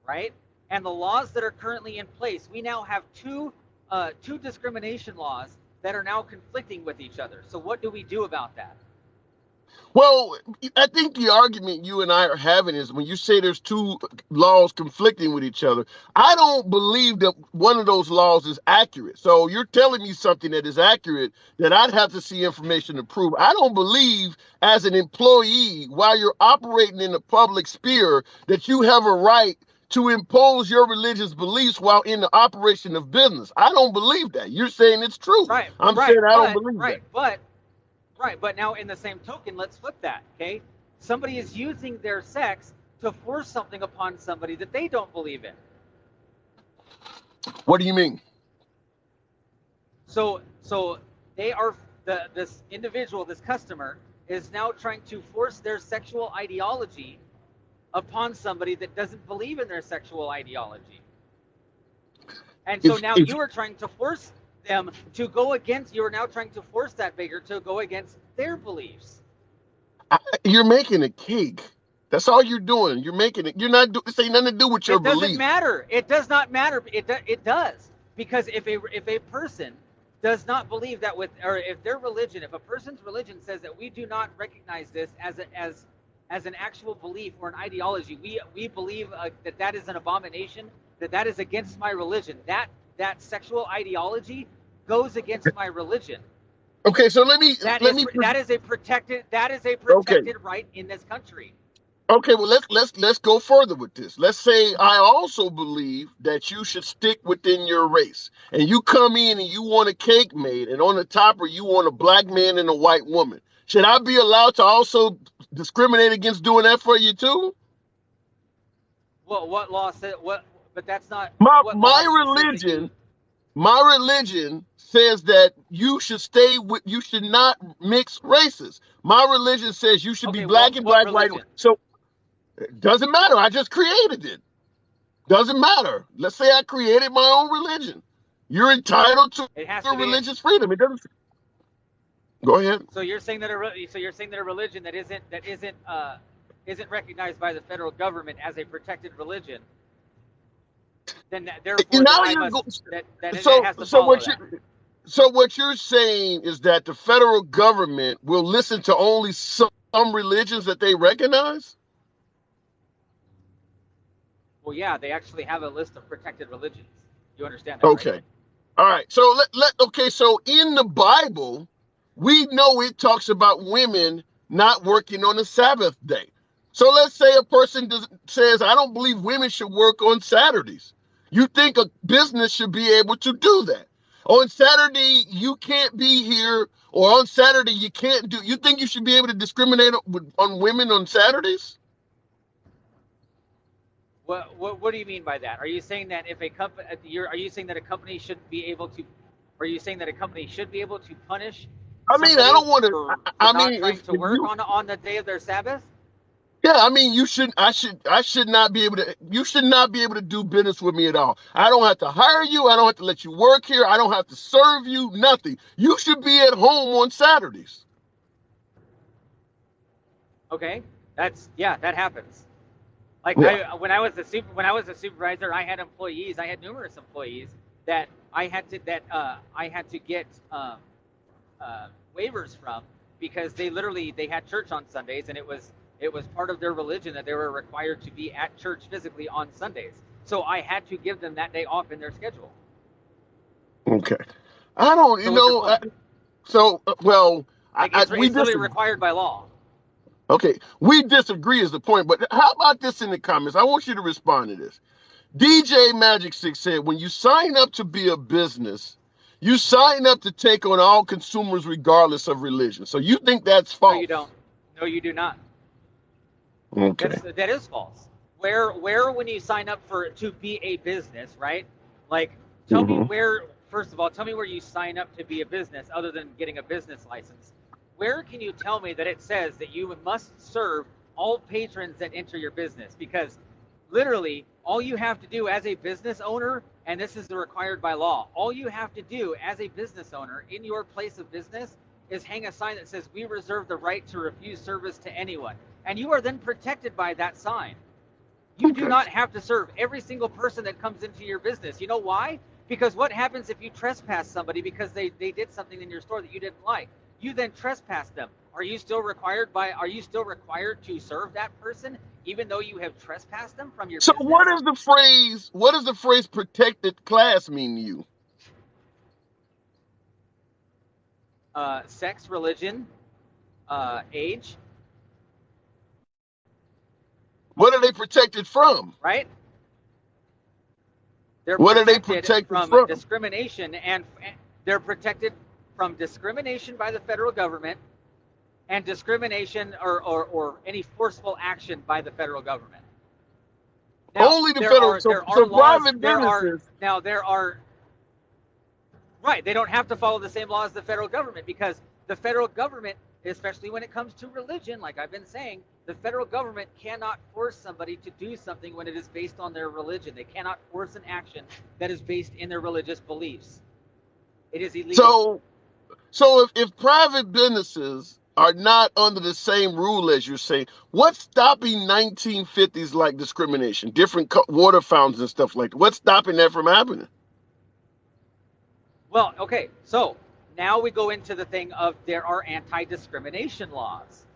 right, and the laws that are currently in place, we now have two discrimination laws that are now conflicting with each other. So what do we do about that? Well, I think the argument you and I are having is when you say there's two laws conflicting with each other, I don't believe that one of those laws is accurate. So you're telling me something that is accurate that I'd have to see information to prove. I don't believe as an employee, while you're operating in the public sphere, that you have a right to impose your religious beliefs while in the operation of business. I don't believe that. You're saying it's true. Right. I'm Right. saying I don't believe Right. that. But now in the same token, let's flip that, okay? Somebody is using their sex to force something upon somebody that they don't believe in. What do you mean? So they are this individual, this customer, is now trying to force their sexual ideology upon somebody that doesn't believe in their sexual ideology. And so now you are trying to force them to go against, you are now trying to force that baker to go against their beliefs. You're making a cake. That's all you're doing. You're making it. You're not. This ain't nothing to do with your It doesn't belief. matter. It does not matter. It does, because if a person does not believe that or if their religion, if a person's religion says that we do not recognize this as an actual belief or an ideology, we believe that is an abomination, that is against my religion. That sexual ideology goes against my religion. Okay, so let me. That is a protected Okay. right in this country. Okay, well let's go further with this. Let's say I also believe that you should stick within your race, and you come in and you want a cake made, and on the topper you want a black man and a white woman. Should I be allowed to also discriminate against doing that for you too? Well, what law said what? But that's not My religion says that you should not mix races. My religion says you should be black and black, white. So it doesn't matter. I just created it. Doesn't matter. Let's say I created my own religion. You're entitled to religious freedom. It doesn't. Go ahead. So you're saying that a religion that isn't recognized by the federal government as a protected religion, then therefore has to follow that. So what you're saying is that the federal government will listen to only some religions that they recognize? Well, yeah, they actually have a list of protected religions. You understand that? Okay. Right? All right. So so in the Bible, we know it talks about women not working on the Sabbath day. So let's say a person says, I don't believe women should work on Saturdays. You think a business should be able to do that? On Saturday, you can't be here, or on Saturday, you can't do. You think you should be able to discriminate on women on Saturdays? What do you mean by that? Are you saying that if a company, are you saying that a company should be able to? Are you saying that a company should be able to punish? I mean, I don't want to. Trying to work on the day of their Sabbath. Yeah, I mean, I should not be able to. You should not be able to do business with me at all. I don't have to hire you. I don't have to let you work here. I don't have to serve you. Nothing. You should be at home on Saturdays. Okay, that happens. Like when I was a supervisor, I had employees. I had numerous employees that I had to get waivers from, because they had church on Sundays, and it was part of their religion that they were required to be at church physically on Sundays. So I had to give them that day off in their schedule. Okay, I don't. It's literally required by law. Okay, we disagree is the point, but how about this in the comments? I want you to respond to this. DJ Magic 6 said, when you sign up to be a business, you sign up to take on all consumers regardless of religion. So you think that's false? No, you don't. No, you do not. Okay. That is false. Where when you sign up to be a business, right? Like, tell me where, first of all, tell me where you sign up to be a business other than getting a business license. Where can you tell me that it says that you must serve all patrons that enter your business? Because literally, all you have to do as a business owner, and this is required by law, all you have to do as a business owner in your place of business is hang a sign that says, "We reserve the right to refuse service to anyone." And you are then protected by that sign. You do not have to serve every single person that comes into your business. You know why? Because what happens if you trespass somebody because they did something in your store that you didn't like? You then trespass them. Are you still required to serve that person even though you have trespassed them from your So business? what does the phrase protected class mean to you? Sex, religion, age. What are they protected from? Right? They're What are they protected protected from from? discrimination, and they're protected from discrimination by the federal government and discrimination or any forceful action by the federal government. Now, Only the federal. So private businesses. Right, they don't have to follow the same laws as the federal government, because the federal government, especially when it comes to religion, like I've been saying, the federal government cannot force somebody to do something when it is based on their religion. They cannot force an action that is based in their religious beliefs. It is illegal. So if private businesses are not under the same rule as you're saying, what's stopping 1950s like discrimination, different water fountains and stuff like that? What's stopping that from happening? Well, okay, so now we go into the thing of there are anti-discrimination laws.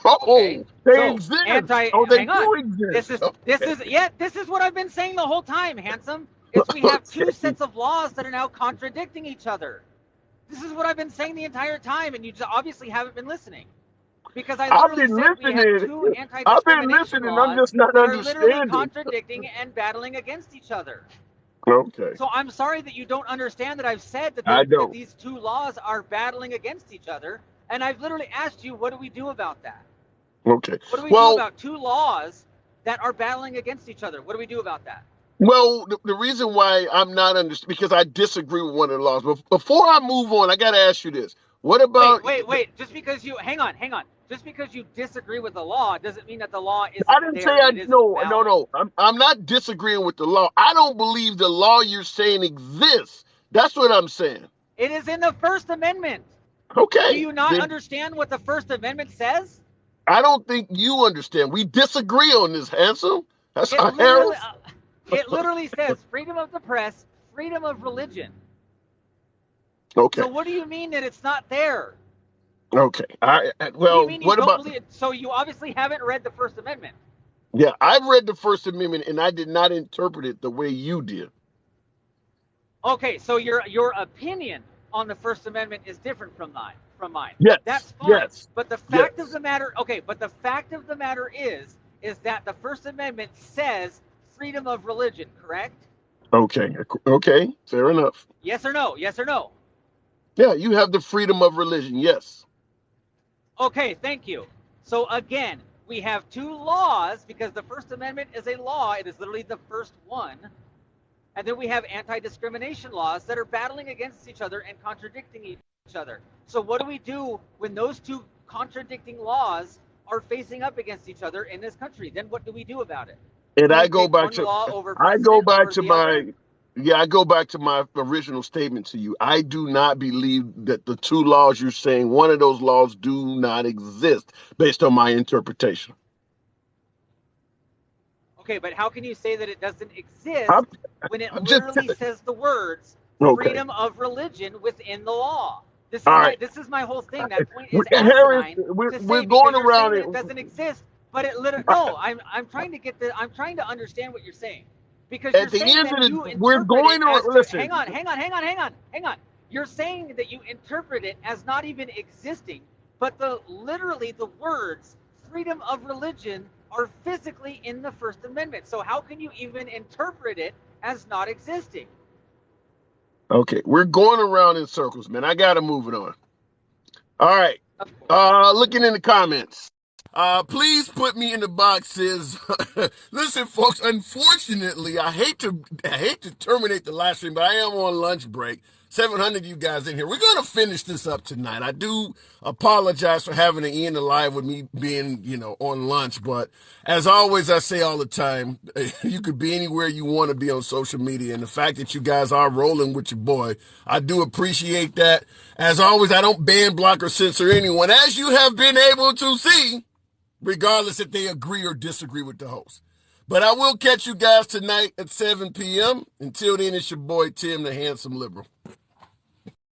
Okay? They exist. They hang on. do exist. This is what I've been saying the whole time, handsome. We have two sets of laws that are now contradicting each other. This is what I've been saying the entire time, and you just obviously haven't been listening. Because I've been listening. I've been listening. I'm just not understanding. They're literally contradicting and battling against each other. Okay. So I'm sorry that you don't understand that I've said that these two laws are battling against each other, and I've literally asked you, what do we do about that? Okay. What do we do about two laws that are battling against each other? What do we do about that? Well, the reason why I'm not understanding, because I disagree with one of the laws. But before I move on, I got to ask you this. What about... Wait. Just because you... Hang on. Just because you disagree with the law doesn't mean that the law isn't I didn't say no. I'm not disagreeing with the law. I don't believe the law you're saying exists. That's what I'm saying. It is in the First Amendment. Okay. Do you not understand what the First Amendment says? I don't think you understand. We disagree on this, handsome. It literally says freedom of the press, freedom of religion. Okay. So what do you mean that it's not there? Okay. So you obviously haven't read the First Amendment. Yeah, I've read the First Amendment, and I did not interpret it the way you did. Okay, so your opinion on the First Amendment is different from mine. Yes. That's fine. Yes. But the fact of the matter, is that the First Amendment says freedom of religion, correct? Okay, fair enough. Yes or no? Yeah, you have the freedom of religion, yes. Okay, thank you. So again, we have two laws, because the First Amendment is a law. It is literally the first one. And then we have anti-discrimination laws that are battling against each other and contradicting each other. So what do we do when those two contradicting laws are facing up against each other in this country? Then what do we do about it? And I go back to my original statement to you. I do not believe that the two laws you're saying, one of those laws do not exist based on my interpretation. Okay, but how can you say that it doesn't exist when it literally says the words freedom of religion within the law? This is my whole thing. That point is asinine. We're going around it. It doesn't exist. But it literally I'm trying to understand what you're saying, because at the end of the we're going to listen. Hang on. You're saying that you interpret it as not even existing, but literally the words freedom of religion are physically in the First Amendment. So how can you even interpret it as not existing? Okay, we're going around in circles, man. I gotta move it on. All right. Looking in the comments. Please put me in the boxes. Listen, folks, unfortunately, I hate to terminate the live stream, but I am on lunch break. 700 of you guys in here. We're going to finish this up tonight. I do apologize for having to end the live with me being, on lunch. But as always, I say all the time, you could be anywhere you want to be on social media. And the fact that you guys are rolling with your boy, I do appreciate that. As always, I don't ban, block, or censor anyone, as you have been able to see, regardless if they agree or disagree with the host. But I will catch you guys tonight at 7 p.m. Until then, it's your boy Tim, the Handsome Liberal.